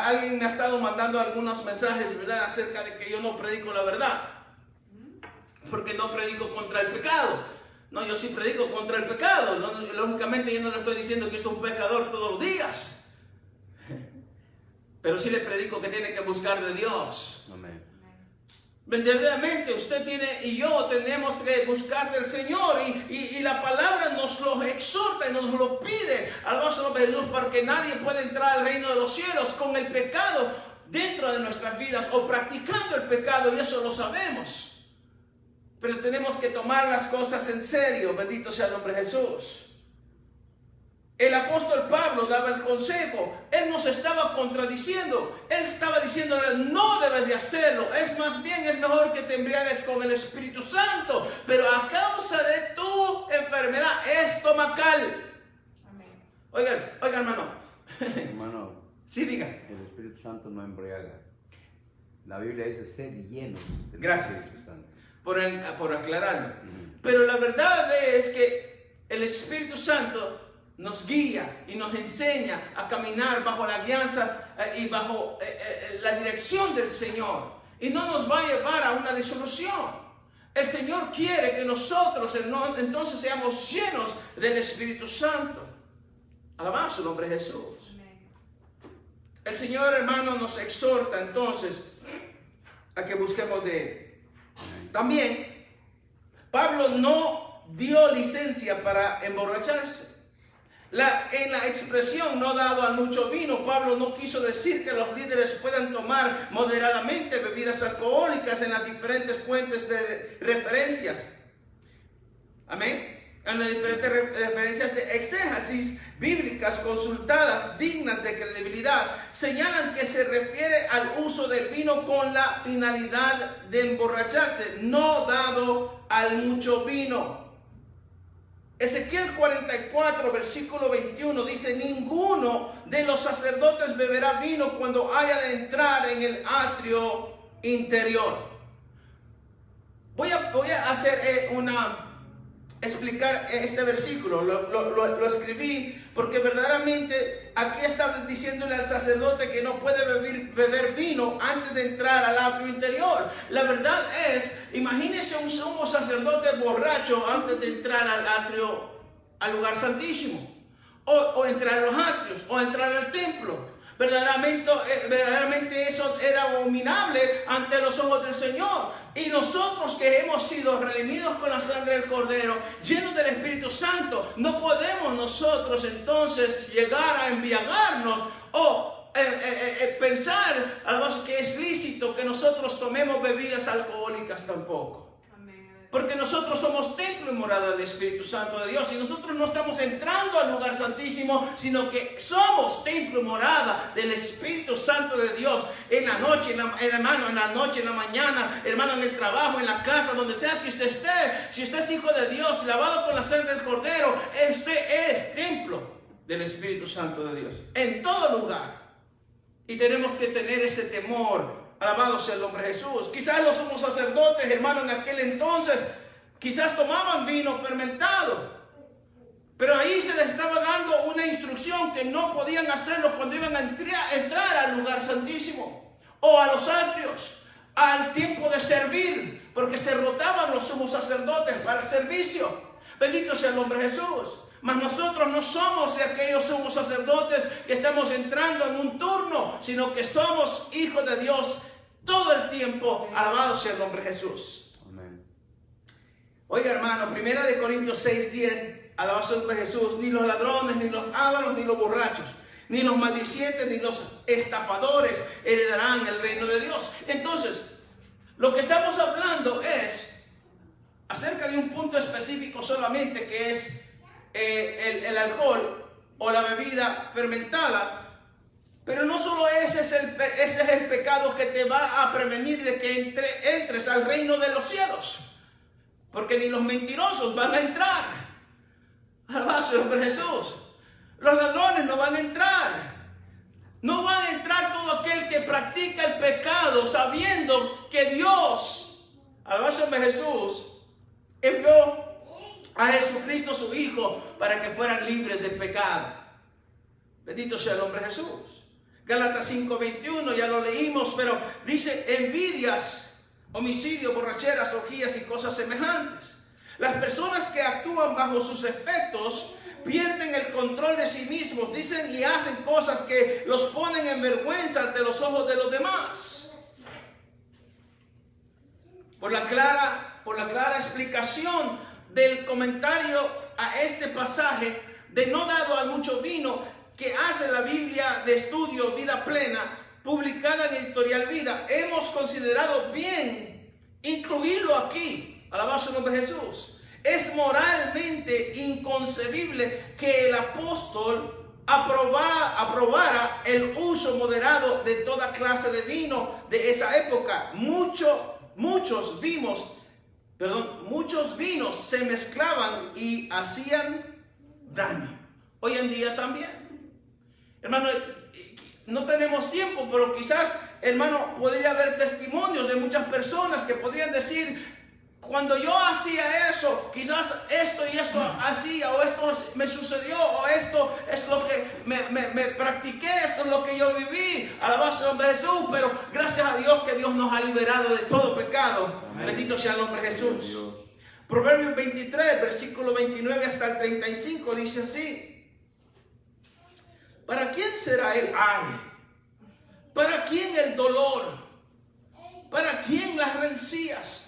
Alguien me ha estado mandando algunos mensajes, ¿verdad?, acerca de que yo no predico la verdad. Porque no predico contra el pecado. No, yo sí predico contra el pecado. No, lógicamente yo no le estoy diciendo que esto es un pecador todos los días. Pero sí le predico que tiene que buscar de Dios. Amén. Verdaderamente usted tiene y yo tenemos que buscar del Señor y la palabra nos lo exhorta y nos lo pide. Alabado sea el nombre de Jesús, porque nadie puede entrar al reino de los cielos con el pecado dentro de nuestras vidas o practicando el pecado, y eso lo sabemos. Pero tenemos que tomar las cosas en serio. Bendito sea el nombre de Jesús. El apóstol Pablo daba el consejo. Él nos estaba contradiciendo. Él estaba diciéndole, no debes de hacerlo. Es más bien, es mejor que te embriagues con el Espíritu Santo. Pero a causa de tu enfermedad estomacal. Amén. Oigan, hermano. Hermano, Sí, diga. el Espíritu Santo no embriaga. La Biblia dice ser llenos del Gracias. Espíritu Santo. Por aclararlo. Ujú. Pero la verdad es que el Espíritu Santo nos guía y nos enseña a caminar bajo la guianza y bajo la dirección del Señor. Y no nos va a llevar a una disolución. El Señor quiere que nosotros entonces seamos llenos del Espíritu Santo. Alabado su nombre Jesús. Amén. El Señor, hermano, nos exhorta entonces a que busquemos de Él. También, Pablo no dio licencia para emborracharse. En la expresión no dado al mucho vino, Pablo no quiso decir que los líderes puedan tomar moderadamente bebidas alcohólicas en las diferentes fuentes de referencias. Amén. En las diferentes referencias de exégesis bíblicas consultadas, dignas de credibilidad, señalan que se refiere al uso del vino con la finalidad de emborracharse, no dado al mucho vino. Ezequiel 44, versículo 21 dice, ninguno de los sacerdotes beberá vino cuando haya de entrar en el atrio interior. Voy a hacer explicar este versículo. Lo escribí porque verdaderamente aquí está diciéndole al sacerdote que no puede beber vino antes de entrar al atrio interior. La verdad es, imagínese un sumo sacerdote borracho antes de entrar al atrio, al lugar santísimo, o entrar a los atrios, o entrar al templo. Verdaderamente eso era abominable ante los ojos del Señor. Y nosotros que hemos sido redimidos con la sangre del Cordero, llenos del Espíritu Santo, no podemos nosotros entonces llegar a embriagarnos o pensar que es lícito que nosotros tomemos bebidas alcohólicas tampoco. Porque nosotros somos templo y morada del Espíritu Santo de Dios. Y nosotros no estamos entrando al lugar santísimo, sino que somos templo y morada del Espíritu Santo de Dios. En la noche, hermano, en la noche, en la mañana, hermano, en el trabajo, en la casa, donde sea que usted esté. Si usted es hijo de Dios, lavado con la sangre del Cordero, usted es templo del Espíritu Santo de Dios. En todo lugar. Y tenemos que tener ese temor. Alabado sea el nombre de Jesús. Quizás los sumos sacerdotes, hermano, en aquel entonces, quizás tomaban vino fermentado. Pero ahí se les estaba dando una instrucción que no podían hacerlo cuando iban a entrar al lugar santísimo o a los atrios, al tiempo de servir, porque se rotaban los sumos sacerdotes para el servicio. Bendito sea el nombre de Jesús. Mas nosotros no somos de aquellos sumos sacerdotes que estamos entrando en un turno, sino que somos hijos de Dios todo el tiempo. Alabado sea el nombre de Jesús. Amén. Oiga, hermano, 1 Corintios 6:10, alabado sea el nombre de Jesús. Ni los ladrones, ni los ávaros, ni los borrachos, ni los maldicientes, ni los estafadores heredarán el reino de Dios. Entonces, lo que estamos hablando es acerca de un punto específico solamente, que es el alcohol o la bebida fermentada. Pero no solo ese es el pecado que te va a prevenir de que entres al reino de los cielos, porque ni los mentirosos van a entrar. Alabado sea el nombre de Jesús. Los ladrones no van a entrar. No van a entrar todo aquel que practica el pecado sabiendo que Dios, alabado sea Jesús, envió a Jesucristo su Hijo para que fueran libres del pecado. Bendito sea el nombre de Jesús. Gálatas 5:21, ya lo leímos, pero dice envidias, homicidios, borracheras, orgías y cosas semejantes. Las personas que actúan bajo sus efectos pierden el control de sí mismos, dicen y hacen cosas que los ponen en vergüenza ante los ojos de los demás. Por la clara explicación del comentario a este pasaje de no dado al mucho vino que hace la Biblia de estudio Vida Plena, publicada en Editorial Vida, hemos considerado bien incluirlo aquí. Alabado sea el nombre de Jesús. Es moralmente inconcebible que el apóstol aprobara el uso moderado de toda clase de vino de esa época. Muchos vinos se mezclaban y hacían daño. Hoy en día también. Hermano, no tenemos tiempo, pero quizás, hermano, podría haber testimonios de muchas personas que podrían decir: cuando yo hacía eso, quizás esto y esto hacía, o esto me sucedió, o esto es lo que me practiqué, esto es lo que yo viví. Alabado sea el nombre de Jesús, pero gracias a Dios que Dios nos ha liberado de todo pecado. Amén. Bendito sea el nombre de Jesús. Proverbios 23, versículo 29 hasta el 35, dice así: ¿para quién será el ay? ¿Para quién el dolor? ¿Para quién las rencillas?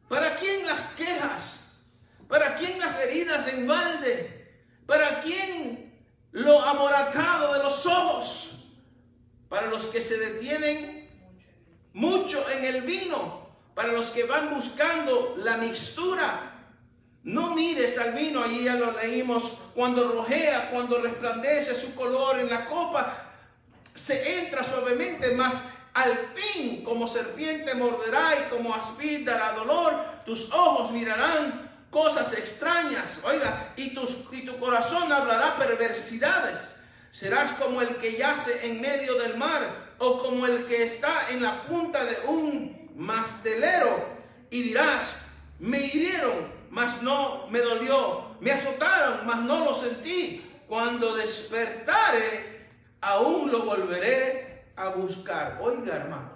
¿Para quién las quejas? ¿Para quién las heridas en balde? ¿Para quién lo amoratado de los ojos? Para los que se detienen mucho en el vino, para los que van buscando la mixtura. No mires al vino, allí ya lo leímos, cuando rojea, cuando resplandece su color en la copa, se entra suavemente, mas al fin como serpiente morderá y como aspid dará dolor. Tus ojos mirarán cosas extrañas, oiga, y tu corazón hablará perversidades. Serás como el que yace en medio del mar, o como el que está en la punta de un mastelero, y dirás: me hirieron, mas no me dolió, me azotaron, mas no lo sentí. Cuando despertare, aún lo volveré a buscar. Oiga, hermano,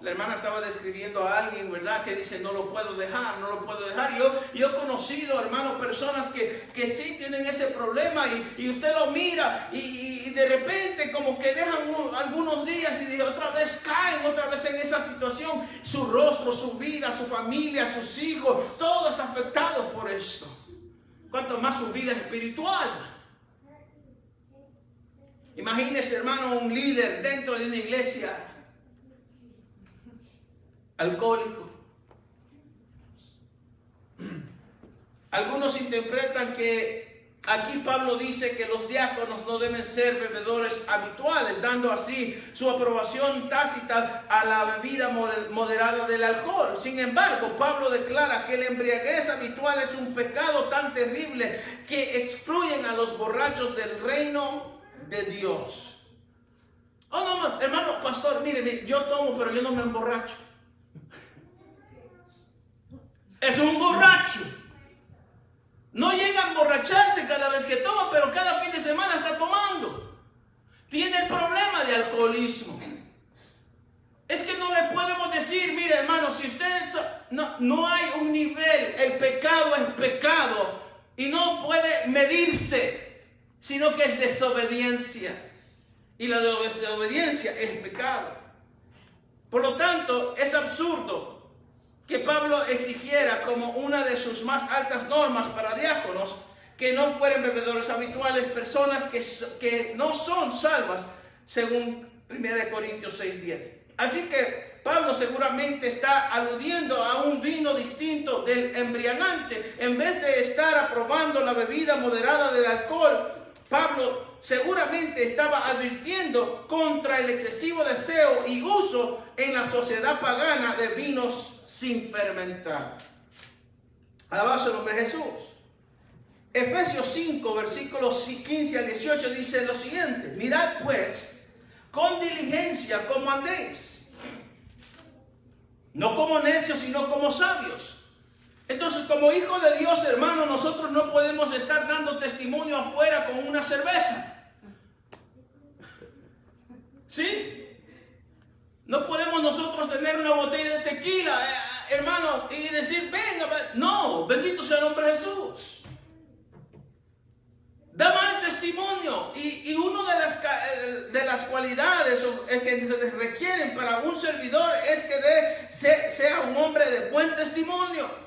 la hermana estaba describiendo a alguien, ¿verdad?, que dice: no lo puedo dejar, no lo puedo dejar. Yo he conocido, hermano, personas que sí tienen ese problema, y usted lo mira y de repente como que dejan algunos días y otra vez caen otra vez en esa situación. Su rostro, su vida, su familia, sus hijos, todo es afectado por esto. Cuanto más su vida espiritual. Imagínese, hermano, un líder dentro de una iglesia alcohólico. Algunos interpretan que aquí Pablo dice que los diáconos no deben ser bebedores habituales, dando así su aprobación tácita a la bebida moderada del alcohol. Sin embargo, Pablo declara que la embriaguez habitual es un pecado tan terrible que excluyen a los borrachos del reino de Dios. Oh, no, hermano pastor, mire, yo tomo, pero yo no me emborracho. Es un borracho. No llega a emborracharse cada vez que toma, pero cada fin de semana está tomando. Tiene el problema de alcoholismo. Es que no le podemos decir: mire, hermano, si usted... No hay un nivel. El pecado es pecado y no puede medirse, sino que es desobediencia. Y la desobediencia es pecado. Por lo tanto, es absurdo que Pablo exigiera como una de sus más altas normas para diáconos que no fueran bebedores habituales, personas que no son salvas, según 1 Corintios 6:10. Así que Pablo seguramente está aludiendo a un vino distinto del embriagante. En vez de estar aprobando la bebida moderada del alcohol, Pablo seguramente estaba advirtiendo contra el excesivo deseo y uso en la sociedad pagana de vinos sin fermentar. Alabado sea el nombre de Jesús. Efesios 5, versículos 15 al 18 dice lo siguiente: mirad pues con diligencia cómo andéis, no como necios, sino como sabios. Entonces, como hijo de Dios, hermano, nosotros no podemos estar dando testimonio afuera con una cerveza. ¿Sí? No podemos nosotros tener una botella de tequila, hermano, y decir, venga, no, bendito sea el nombre de Jesús. Da mal testimonio. Y una de las cualidades que se les requieren para un servidor es que sea un hombre de buen testimonio.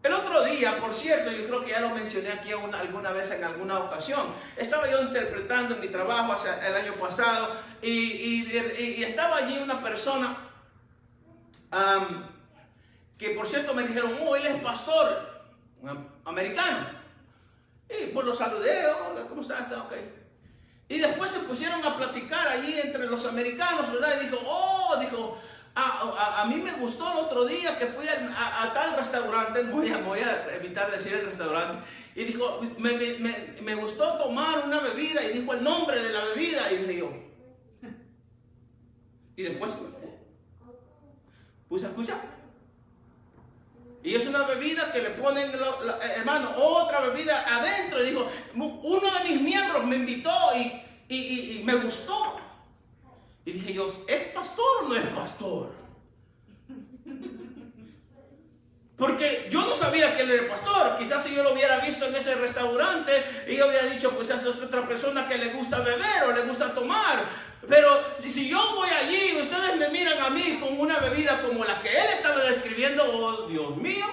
El otro día, por cierto, yo creo que ya lo mencioné aquí alguna vez en alguna ocasión, estaba yo interpretando en mi trabajo el año pasado y estaba allí una persona que, por cierto, me dijeron, oh, él es pastor americano. Y pues lo saludé, hola, ¿cómo estás? Ok. Y después se pusieron a platicar allí entre los americanos, ¿verdad? Y dijo, a mí me gustó el otro día que fui a tal restaurante, voy a evitar decir el restaurante, y dijo, me gustó tomar una bebida, y dijo el nombre de la bebida, y dije yo, y después puse a escuchar, y es una bebida que le ponen, hermano, otra bebida adentro, y dijo, uno de mis miembros me invitó y me gustó. Y dije yo, ¿es pastor o no es pastor? Porque yo no sabía que él era pastor. Quizás si yo lo hubiera visto en ese restaurante y yo hubiera dicho, pues esa es otra persona que le gusta beber o le gusta tomar. Pero si yo voy allí y ustedes me miran a mí con una bebida como la que él estaba describiendo, oh Dios mío.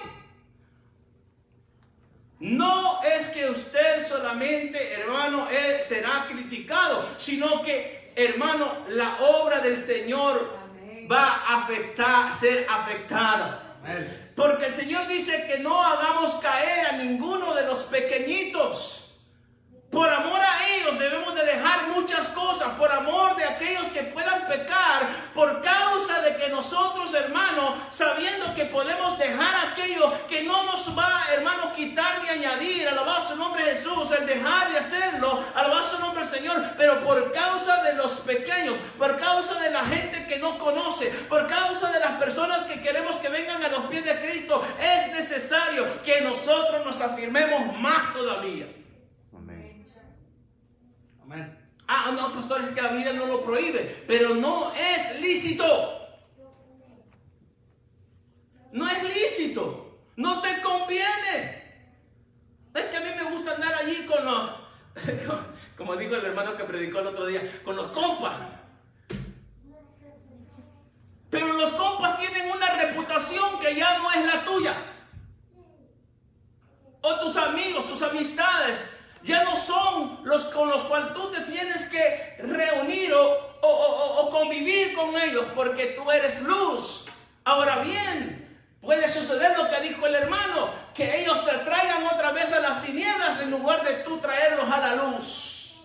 No es que usted solamente, hermano, él será criticado, sino que, hermano, la obra del Señor va a ser afectada. Amén. Porque el Señor dice que no hagamos caer a ninguno de los pequeñitos. Por amor a ellos debemos de dejar muchas cosas, por amor de aquellos que puedan pecar, por causa de que nosotros, hermano, sabiendo que podemos dejar aquello que no nos va, hermano, quitar ni añadir, alabado su nombre Jesús, el dejar de hacerlo, alabado su nombre el Señor, pero por causa de los pequeños, por causa de la gente que no conoce, por causa de las personas que queremos que vengan a los pies de Cristo, es necesario que nosotros nos afirmemos más todavía. Amén. Ah, no, pastor, es que la Biblia no lo prohíbe, pero no es lícito. No es lícito. No te conviene. Es que a mí me gusta andar allí con los, como dijo el hermano que predicó el otro día, con los compas. Pero los compas tienen una reputación que ya no es la tuya. O tus amigos, tus amistades, ya no son los con los cuales tú te tienes que reunir o convivir con ellos, porque tú eres luz. Ahora bien, puede suceder lo que dijo el hermano, que ellos te traigan otra vez a las tinieblas en lugar de tú traerlos a la luz.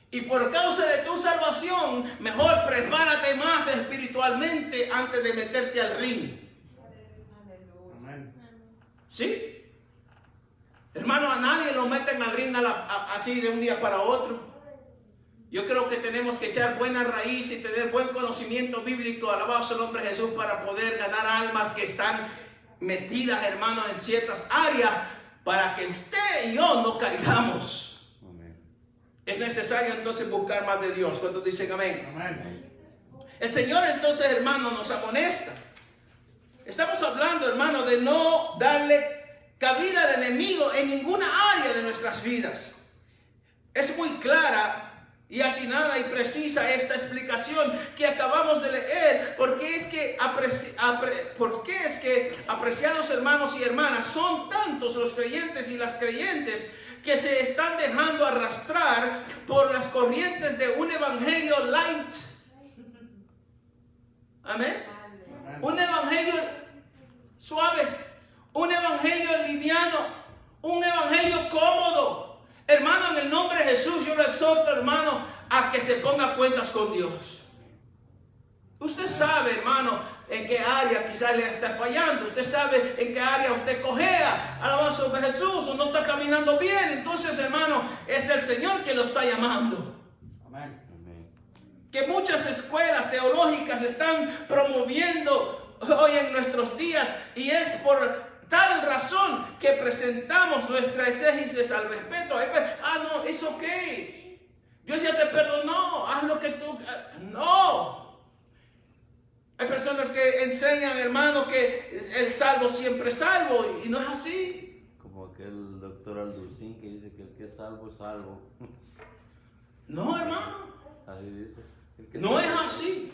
Y por causa de tu salvación, mejor prepárate más espiritualmente antes de meterte al ring. Amén. ¿Sí? Hermano, a nadie lo meten al ring así de un día para otro. Yo creo que tenemos que echar buena raíz y tener buen conocimiento bíblico, alabado sea el nombre de Jesús, para poder ganar almas que están metidas, hermano, en ciertas áreas, para que usted y yo no caigamos. Amén. Es necesario entonces buscar más de Dios. ¿Cuántos dicen amén? Amén. El Señor entonces, hermano, nos amonesta. Estamos hablando, hermano, de no darle cabida al enemigo en ninguna área de nuestras vidas. Es muy clara y atinada y precisa esta explicación que acabamos de leer, porque es que, apreciados hermanos y hermanas, son tantos los creyentes y las creyentes que se están dejando arrastrar por las corrientes de un evangelio light. Amén. Un evangelio suave. Un evangelio liviano, un evangelio cómodo. Hermano, en el nombre de Jesús yo lo exhorto, hermano, a que se ponga cuentas con Dios. Usted sabe, hermano, en qué área quizás le está fallando. Usted sabe en qué área usted cojea. Alabado sea Jesús. O no caminando bien, entonces, hermano, es el Señor que lo está llamando. Amén. Amén. Que muchas escuelas teológicas están promoviendo hoy en nuestros días, y es por tal razón que presentamos nuestra exégesis al respecto. No, es ok. Dios ya te perdonó, haz lo que tú... No. Hay personas que enseñan, hermano, que el salvo siempre es salvo, y no es así. Como aquel doctor Alducín que dice que el que es salvo es salvo. No, hermano. Así dice. El que No es salvo. así.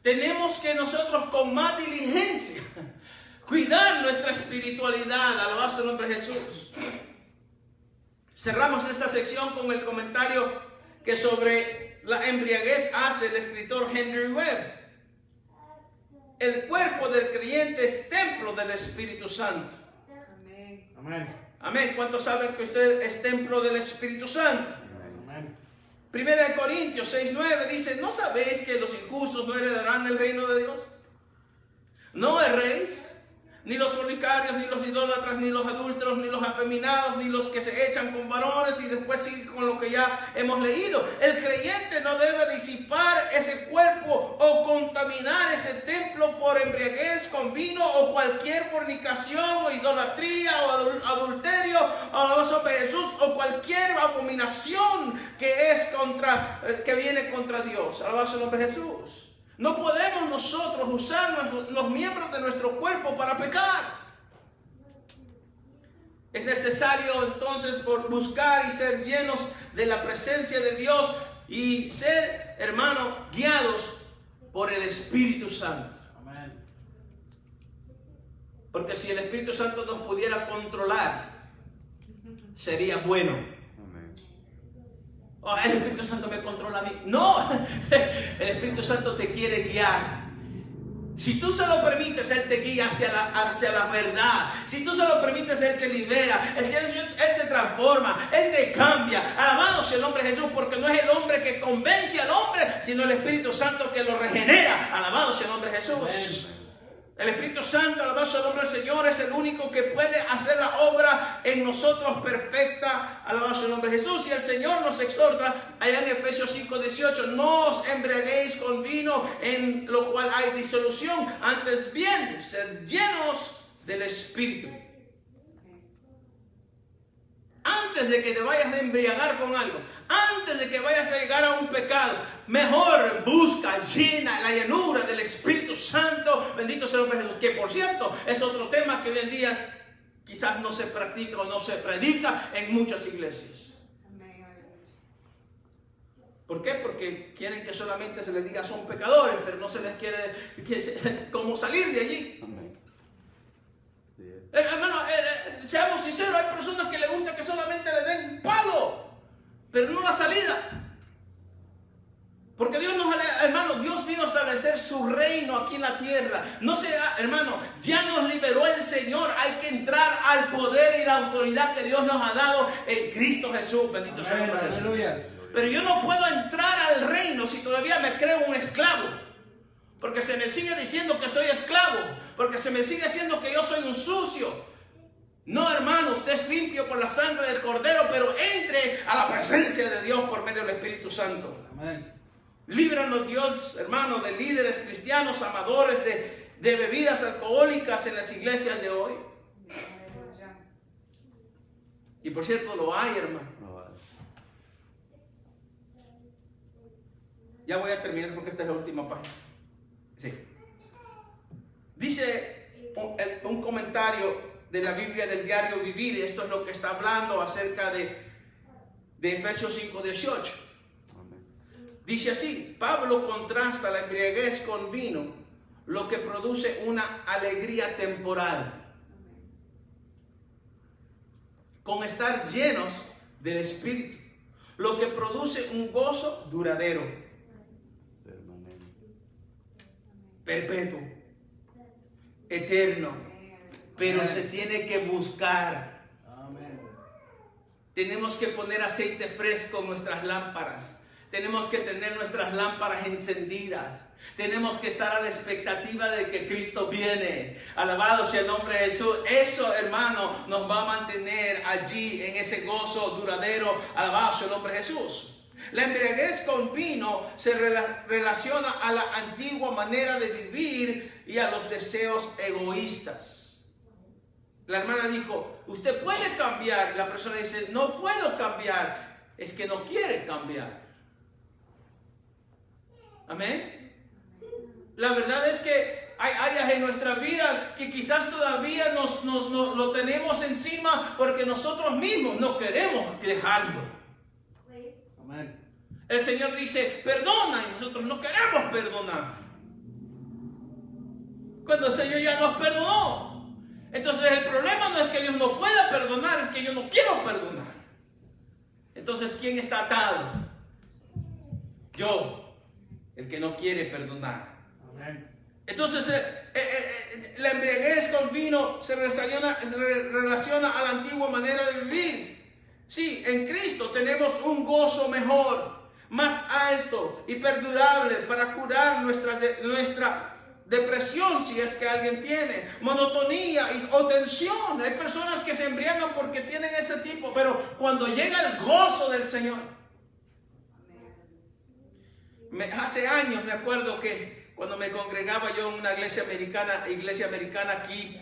Tenemos que nosotros con más diligencia cuidar nuestra espiritualidad. Alabado el nombre de Jesús. Cerramos esta sección con el comentario que sobre la embriaguez hace el escritor Henry Webb. El cuerpo del creyente es templo del Espíritu Santo. Amén. Amén. Amén. ¿Cuántos saben que usted es templo del Espíritu Santo? Amén. 1 Corintios 6:9 dice: ¿no sabéis que los injustos no heredarán el reino de Dios? No erréis, ni los fornicarios, ni los idólatras, ni los adúlteros, ni los afeminados, ni los que se echan con varones, y después sigue con lo que ya hemos leído. El creyente no debe disipar ese cuerpo o contaminar ese templo por embriaguez con vino o cualquier fornicación o idolatría o adulterio o Jesús o cualquier abominación que viene contra Dios. Alabado el nombre de Jesús. No podemos nosotros usar los miembros de nuestro cuerpo para pecar. Es necesario entonces buscar y ser llenos de la presencia de Dios y ser, hermano, guiados por el Espíritu Santo. Amén. Porque si el Espíritu Santo nos pudiera controlar, sería bueno. Amén. Oh, el Espíritu Santo me controla a mí. No, el Espíritu Santo te quiere guiar. Si tú se lo permites, Él te guía hacia la verdad. Si tú se lo permites, Él te libera. Él te transforma, Él te cambia. Alabado sea el nombre de Jesús, porque no es el hombre que convence al hombre, sino el Espíritu Santo que lo regenera. Alabado sea el nombre de Jesús. Amén. El Espíritu Santo, alabado sea el nombre del Señor, es el único que puede hacer la obra en nosotros perfecta. Alabado sea el nombre de Jesús. Y el Señor nos exhorta allá en Efesios 5:18: no os embriaguéis con vino, en lo cual hay disolución, antes bien, sed llenos del Espíritu. Antes de que te vayas a embriagar con algo, antes de que vayas a llegar a un pecado, mejor busca, llena la llenura del Espíritu Santo. Bendito sea el nombre de Jesús. Que por cierto, es otro tema que hoy en día quizás no se practica o no se predica en muchas iglesias. Amén. ¿Por qué? Porque quieren que solamente se les diga son pecadores, pero no se les quiere cómo salir de allí. Amén. Sí. Hermano, seamos sinceros, hay personas que les gusta que solamente le den palo, pero no la salida. Porque Dios vino a establecer su reino aquí en la tierra. No sea, hermano, ya nos liberó el Señor. Hay que entrar al poder y la autoridad que Dios nos ha dado en Cristo Jesús. Bendito sea el nombre de Jesús. Aleluya. Pero yo no puedo entrar al reino si todavía me creo un esclavo. Porque se me sigue diciendo que soy esclavo. Porque se me sigue diciendo que yo soy un sucio. No, hermano, usted es limpio por la sangre del Cordero, pero entre a la presencia de Dios por medio del Espíritu Santo. Amén. Líbranos, Dios, hermano, de líderes cristianos amadores de bebidas alcohólicas en las iglesias de hoy. Aleluya. Y por cierto, lo hay, hermano. No vale. Ya voy a terminar porque esta es la última página. Sí. Dice un comentario de la Biblia del Diario Vivir, esto es lo que está hablando acerca de Efesios 5:18. Dice así: Pablo contrasta la embriaguez con vino, lo que produce una alegría temporal, con estar llenos del Espíritu, lo que produce un gozo duradero, Permanente. perpetuo, eterno, pero se tiene que buscar. Amén. Tenemos que poner aceite fresco en nuestras lámparas. Tenemos que tener nuestras lámparas encendidas. Tenemos que estar a la expectativa de que Cristo viene. Alabado sea el nombre de Jesús. Eso, hermano, nos va a mantener allí en ese gozo duradero. Alabado sea el nombre de Jesús. La embriaguez con vino se relaciona a la antigua manera de vivir y a los deseos egoístas. La hermana dijo, usted puede cambiar. La persona dice, no puedo cambiar. Es que no quiere cambiar. Amén. La verdad es que hay áreas en nuestra vida que quizás todavía lo tenemos encima porque nosotros mismos no queremos dejarlo. Amén. El Señor dice, perdona, y nosotros no queremos perdonar. Cuando el Señor ya nos perdonó. Entonces el problema no es que Dios no pueda perdonar, es que yo no quiero perdonar. Entonces, ¿quién está atado? Yo, el que no quiere perdonar. Entonces la embriaguez con vino se relaciona a la antigua manera de vivir. Sí, en Cristo tenemos un gozo mejor, más alto y perdurable para curar nuestra depresión, si es que alguien tiene monotonía o tensión. Hay personas que se embriagan porque tienen ese tipo, pero cuando llega el gozo del Señor. Hace años me acuerdo que cuando me congregaba yo en una iglesia americana aquí,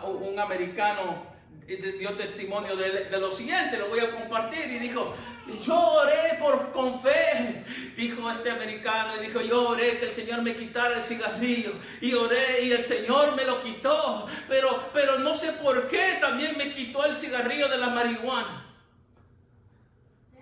un americano dio testimonio de lo siguiente, lo voy a compartir, y dijo, yo oré con fe, dijo este americano, y dijo, yo oré que el Señor me quitara el cigarrillo, y oré y el Señor me lo quitó, pero no sé por qué también me quitó el cigarrillo de la marihuana.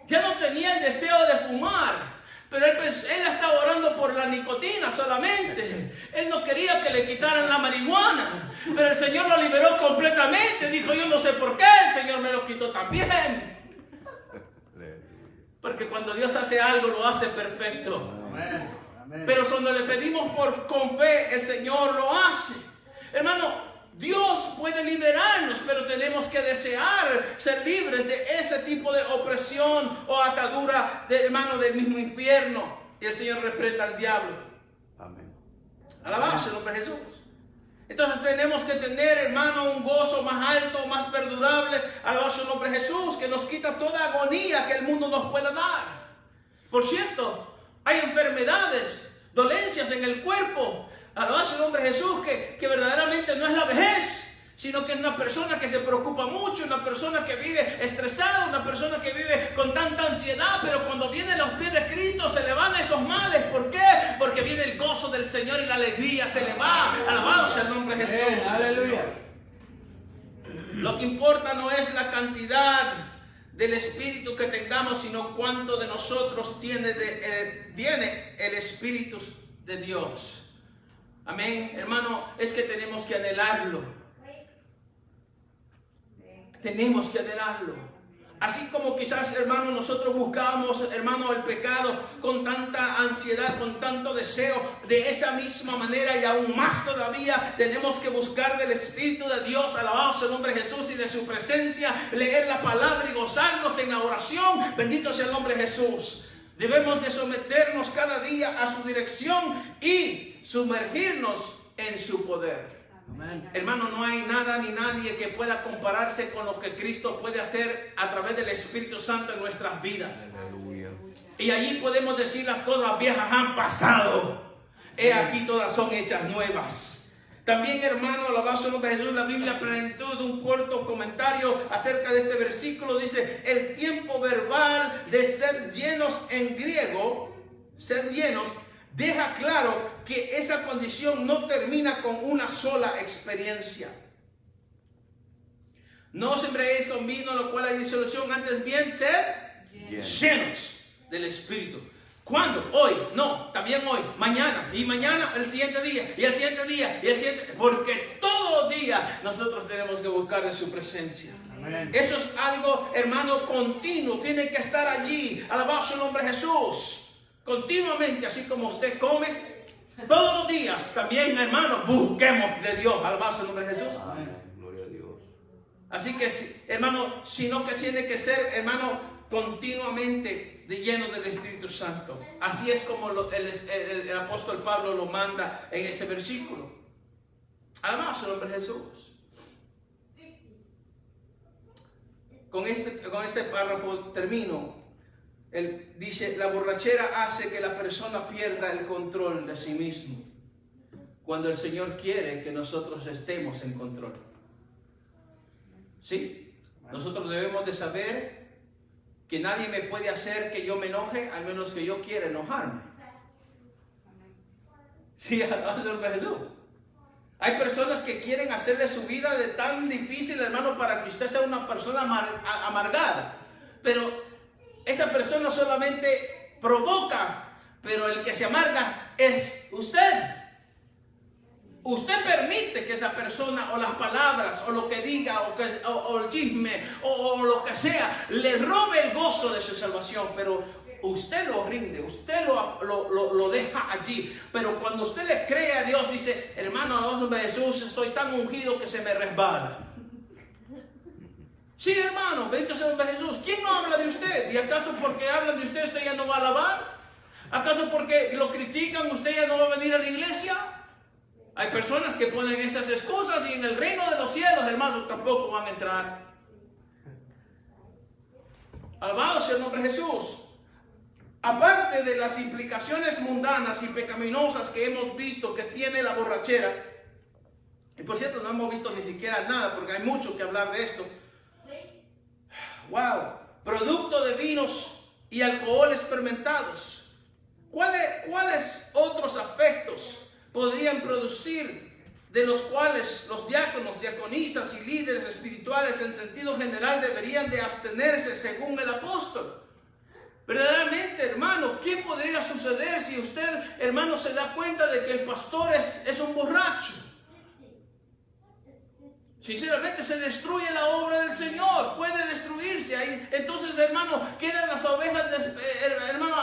Ya no tenía el deseo de fumar. Pero él estaba orando por la nicotina solamente. Él no quería que le quitaran la marihuana. Pero el Señor lo liberó completamente. Dijo, yo no sé por qué el Señor me lo quitó también. Porque cuando Dios hace algo, lo hace perfecto. Pero cuando le pedimos con fe, el Señor lo hace. Hermano, Dios puede liberarnos, pero tenemos que desear ser libres de ese tipo de opresión o atadura hermano del mismo infierno. Y el Señor reprenda al diablo. Amén. Alabado sea el nombre de Jesús. Entonces tenemos que tener, hermano, un gozo más alto, más perdurable. Alabado sea el nombre de Jesús, que nos quita toda agonía que el mundo nos pueda dar. Por cierto, hay enfermedades, dolencias en el cuerpo. Alabado sea el nombre de Jesús, que verdaderamente no es la vejez, sino que es una persona que se preocupa mucho, una persona que vive estresada, una persona que vive con tanta ansiedad, pero cuando vienen los pies de Cristo se le van esos males. ¿Por qué? Porque viene el gozo del Señor y la alegría se le va. Alabado sea el nombre de Jesús. Aleluya. Lo que importa no es la cantidad del Espíritu que tengamos, sino cuánto de nosotros viene el Espíritu de Dios. Amén, hermano, es que tenemos que anhelarlo. Tenemos que anhelarlo. Así como quizás, hermano, nosotros buscábamos, hermano, el pecado con tanta ansiedad, con tanto deseo, de esa misma manera y aún más todavía tenemos que buscar del Espíritu de Dios, alabado sea el nombre de Jesús, y de su presencia, leer la palabra y gozarnos en la oración. Bendito sea el nombre de Jesús. Debemos de someternos cada día a su dirección y sumergirnos en su poder. Amén. Hermano, no hay nada ni nadie que pueda compararse con lo que Cristo puede hacer a través del Espíritu Santo en nuestras vidas. Aleluya. Y allí podemos decir, las cosas viejas han pasado, he aquí todas son hechas nuevas. También, hermano, alabado sea el nombre de Jesús, la Biblia plenitud de un corto comentario acerca de este versículo dice, el tiempo verbal de ser llenos en griego, ser llenos, deja claro que esa condición no termina con una sola experiencia. No os embriaguéis con vino, lo cual hay disolución, antes bien ser llenos del Espíritu. ¿Cuándo? Hoy, no, también hoy, mañana, y mañana el siguiente día, y el siguiente día, y el siguiente, porque todos los días nosotros tenemos que buscar de su presencia. Amén. Eso es algo, hermano, continuo, tiene que estar allí, alabado sea el nombre de Jesús, continuamente, así como usted come, todos los días, también, hermano, busquemos de Dios, alabado sea el nombre de Jesús. Amén. Gloria a Dios. Así que, hermano, sino que tiene que ser, hermano, continuamente llenos del Espíritu Santo. Así es como el apóstol Pablo lo manda en ese versículo. Alabado sea el nombre de Jesús. Con este párrafo termino. Él dice, la borrachera hace que la persona pierda el control de sí mismo, cuando el Señor quiere que nosotros estemos en control. ¿Sí? Nosotros debemos de saber que nadie me puede hacer que yo me enoje, al menos que yo quiera enojarme. Sí, alabado sea el nombre de Jesús. Hay personas que quieren hacerle su vida de tan difícil, hermano, para que usted sea una persona amargada. Pero esa persona solamente provoca, pero el que se amarga es usted. Usted permite que esa persona, o las palabras, o lo que diga, o el chisme, o lo que sea, le robe el gozo de su salvación, pero usted lo rinde, usted lo deja allí. Pero cuando usted le cree a Dios, dice, hermano, en el nombre de Jesús, estoy tan ungido que se me resbala. Sí, hermano, bendito sea el nombre de Jesús. ¿Quién no habla de usted? ¿Y acaso porque hablan de usted, usted ya no va a alabar? ¿Acaso porque lo critican, usted ya no va a venir a la iglesia? Hay personas que ponen esas excusas y en el reino de los cielos, hermanos, tampoco van a entrar. Alabado sea el nombre de Jesús. Aparte de las implicaciones mundanas y pecaminosas que hemos visto que tiene la borrachera, y por cierto no hemos visto ni siquiera nada porque hay mucho que hablar de esto. Wow, producto de vinos y alcoholes fermentados. ¿Cuáles otros aspectos podrían producir, de los cuales los diáconos, diaconisas y líderes espirituales en sentido general deberían de abstenerse según el apóstol? Verdaderamente, hermano, ¿qué podría suceder si usted, hermano, se da cuenta de que el pastor es un borracho? Sinceramente se destruye la obra del Señor, puede destruirse. Ahí, entonces, hermano, quedan las ovejas, hermano,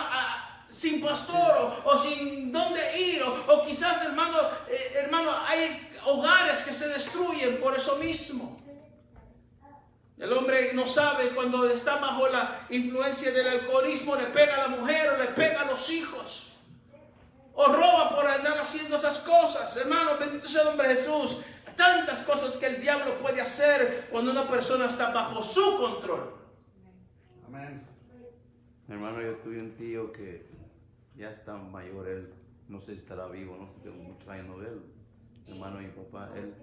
sin pastor o sin dónde ir. O quizás, hermano, hay hogares que se destruyen por eso mismo. El hombre no sabe, cuando está bajo la influencia del alcoholismo, le pega a la mujer o le pega a los hijos. O roba por andar haciendo esas cosas. Hermano, bendito sea el nombre de Jesús. Tantas cosas que el diablo puede hacer cuando una persona está bajo su control. Amén. Hermano, yo tuve un tío que ya está mayor, él no sé si estará vivo, ¿no? Tengo muchos años no verlo. Hermano de mi papá, él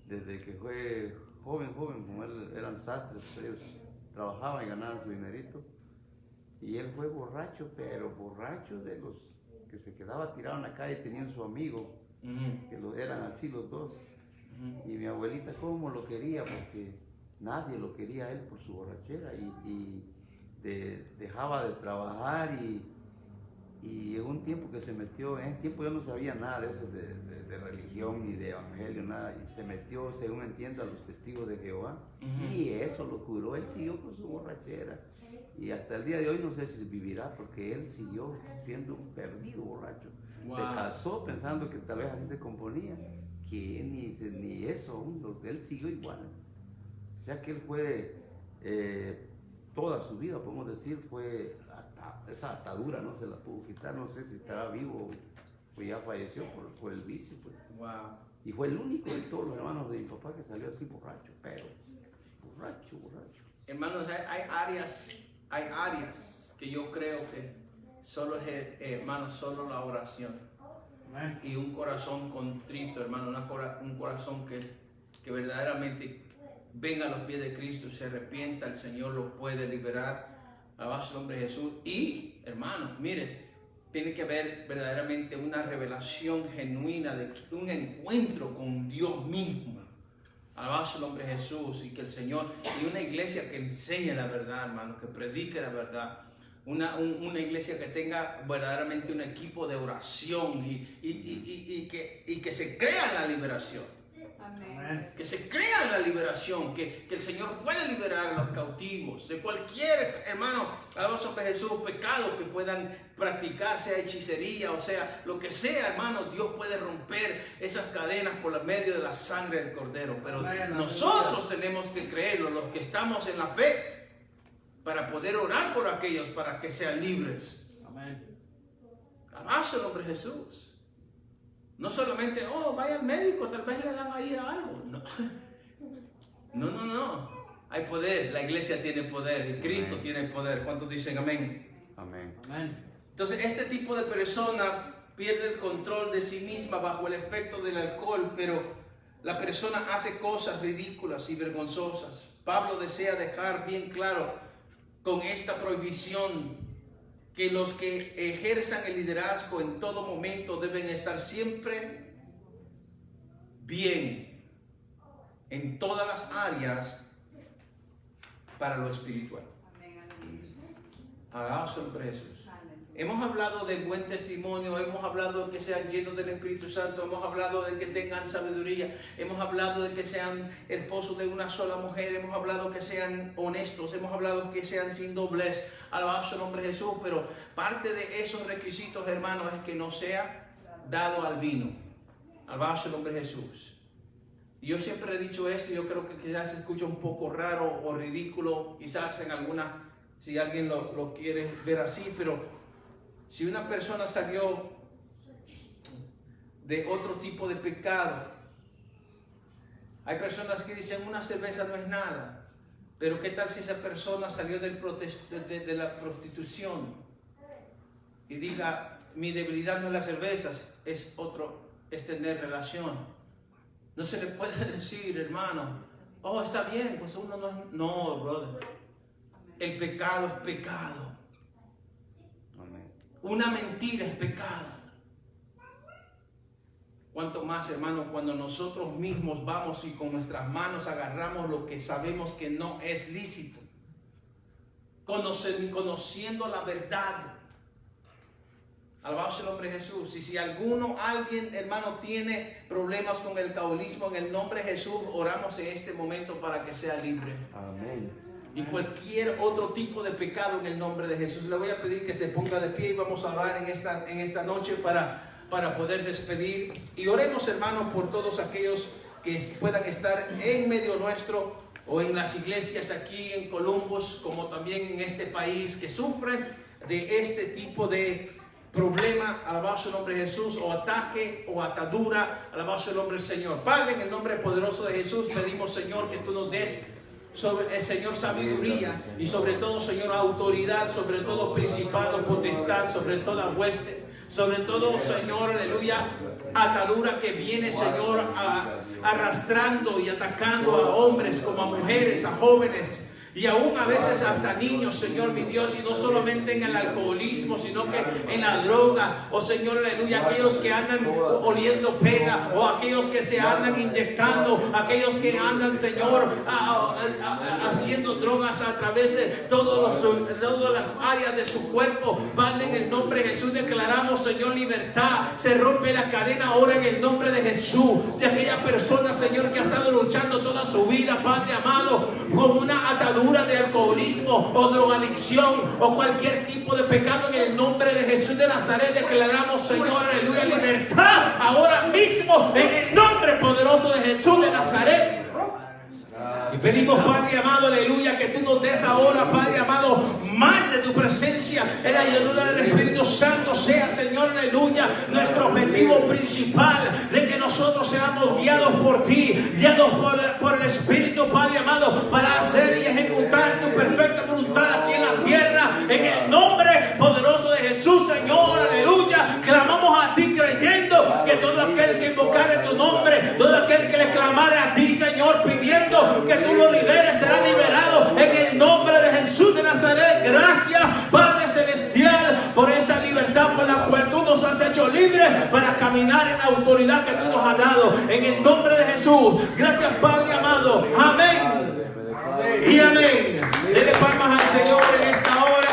desde que fue joven, como él eran sastres, ellos trabajaban y ganaban su dinerito. Y él fue borracho, pero borracho de los que se quedaba tirado en la calle, tenían su amigo, que eran así los dos. Y mi abuelita cómo lo quería, porque nadie lo quería a él por su borrachera, y dejaba de trabajar, y en un tiempo que se metió, en ese tiempo yo no sabía nada de eso, de religión ni de evangelio, nada, y se metió, según entiendo, a los testigos de Jehová, y eso lo curó. Él siguió con su borrachera, y hasta el día de hoy no sé si vivirá, porque él siguió siendo un perdido borracho. Wow. Se casó pensando que tal vez así se componía, que ni eso, él siguió igual. O sea que él fue, toda su vida, podemos decir, fue esa atadura, no se la pudo quitar. No sé si estará vivo o ya falleció por el vicio, pues. Wow. Y fue el único de todos los hermanos de mi papá que salió así borracho, pero borracho. Hermanos, hay áreas que yo creo que solo es, hermanos, solo la oración. Amén. Y un corazón contrito, hermano, un corazón que verdaderamente venga a los pies de Cristo, se arrepienta, el Señor lo puede liberar. Alabado sea el nombre de Jesús. Y, hermano, mire, tiene que haber verdaderamente una revelación genuina, de un encuentro con Dios mismo. Alabado sea el nombre de Jesús, y que el Señor, y una iglesia que enseñe la verdad, hermano, que predique la verdad. Una iglesia que tenga verdaderamente un equipo de oración y que se crea la liberación. Amén. Que se crea la liberación, que el Señor puede liberar a los cautivos de cualquier, hermano, alabado sea Jesús, pecado que puedan practicar, sea hechicería, o sea, lo que sea, hermano, Dios puede romper esas cadenas por el medio de la sangre del Cordero. Pero Amén. nosotros tenemos que creerlo, los que estamos en la fe. para poder orar por aquellos para que sean libres. Amén. Alabanza el nombre de Jesús. No solamente, oh, vaya al médico, tal vez le dan ahí algo. No. No. Hay poder, la iglesia tiene poder, y Cristo tiene poder. ¿Cuántos dicen amén? Amén. Amén. Entonces, este tipo de persona pierde el control de sí misma bajo el efecto del alcohol, pero la persona hace cosas ridículas y vergonzosas. Pablo desea dejar bien claro con esta prohibición que los que ejerzan el liderazgo en todo momento deben estar siempre bien en todas las áreas para lo espiritual. Amén, aleluya. Alabanza al nombre de Jesús. Aleluya. Hemos hablado del buen testimonio, hemos hablado de que sean llenos del Espíritu Santo, hemos hablado de que tengan sabiduría, hemos hablado de que sean esposos de una sola mujer, hemos hablado que sean honestos, hemos hablado que sean sin doblez. Alabanza al nombre de Jesús, pero parte de esos requisitos, hermanos, es que no sea dado al vino. Alabanza al nombre de Jesús. Y yo siempre he dicho esto, yo creo que quizás se escucha un poco raro o ridículo, quizás en alguna, si alguien lo quiere ver así, pero si una persona salió de otro tipo de pecado, hay personas que dicen una cerveza no es nada, pero ¿qué tal si esa persona salió de la prostitución y diga mi debilidad no es la cerveza, es tener relación? No se le puede decir, hermano, oh, está bien, pues uno no es... No, brother. El pecado es pecado. Amén. Una mentira es pecado. Cuanto más, hermano, cuando nosotros mismos vamos y con nuestras manos agarramos lo que sabemos que no es lícito. Conociendo la verdad. Alabado sea el nombre de Jesús. Y si alguien, hermano, tiene problemas con el alcoholismo, en el nombre de Jesús, oramos en este momento para que sea libre. Amén. Y cualquier otro tipo de pecado en el nombre de Jesús. Le voy a pedir que se ponga de pie y vamos a orar en esta noche para poder despedir. Y oremos, hermano, por todos aquellos que puedan estar en medio nuestro o en las iglesias aquí en Columbus, como también en este país, que sufren de este tipo de problema, alabado sea el nombre de Jesús, o ataque o atadura, alabado sea el nombre del Señor. Padre, en el nombre poderoso de Jesús, pedimos, Señor, que tú nos des sobre el Señor sabiduría y sobre todo, Señor, autoridad, sobre todo principado, potestad, sobre toda hueste, sobre todo, Señor, aleluya, atadura que viene, Señor, arrastrando y atacando a hombres como a mujeres, a jóvenes y aún a veces hasta niños, Señor mi Dios, y no solamente en el alcoholismo, sino que en la droga, oh Señor, aleluya, aquellos que andan oliendo pega, o aquellos que se andan inyectando, aquellos que andan, Señor, haciendo drogas a través de todas las áreas de su cuerpo. Padre, en el nombre de Jesús declaramos, Señor, libertad. Se rompe la cadena ahora en el nombre de Jesús, de aquella persona, Señor, que ha estado luchando toda su vida, Padre amado, con una atadura de alcoholismo o drogadicción o cualquier tipo de pecado. En el nombre de Jesús de Nazaret declaramos, Señor, aleluya, libertad ahora mismo en el nombre poderoso de Jesús de Nazaret. Y pedimos, Padre amado, aleluya, que tú nos des ahora, Padre amado, más de tu presencia. En la llenura del Espíritu Santo sea, Señor, aleluya, nuestro objetivo principal, de que nosotros seamos guiados por ti, guiados por el Espíritu, Padre amado, para hacer y ejecutar tu perfecta voluntad aquí en la tierra. En el nombre poderoso de Jesús, Señor, aleluya, clamamos a ti creyendo que todo aquel que invocare tu nombre, todo aquel que le clamare a ti, Señor, pidiendo que tú lo liberes, será liberado en el nombre de Jesús de Nazaret. Gracias, Padre Celestial, por esa libertad por la cual tú nos has hecho libres para caminar en la autoridad que tú nos has dado. En el nombre de Jesús. Gracias, Padre amado. Amén. Y amén. Dele palmas al Señor en esta hora.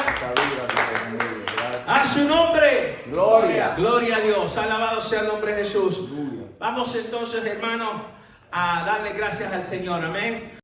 A su nombre. Gloria. Gloria a Dios. Alabado sea el nombre de Jesús. Vamos entonces, hermanos, a darle gracias al Señor. Amén.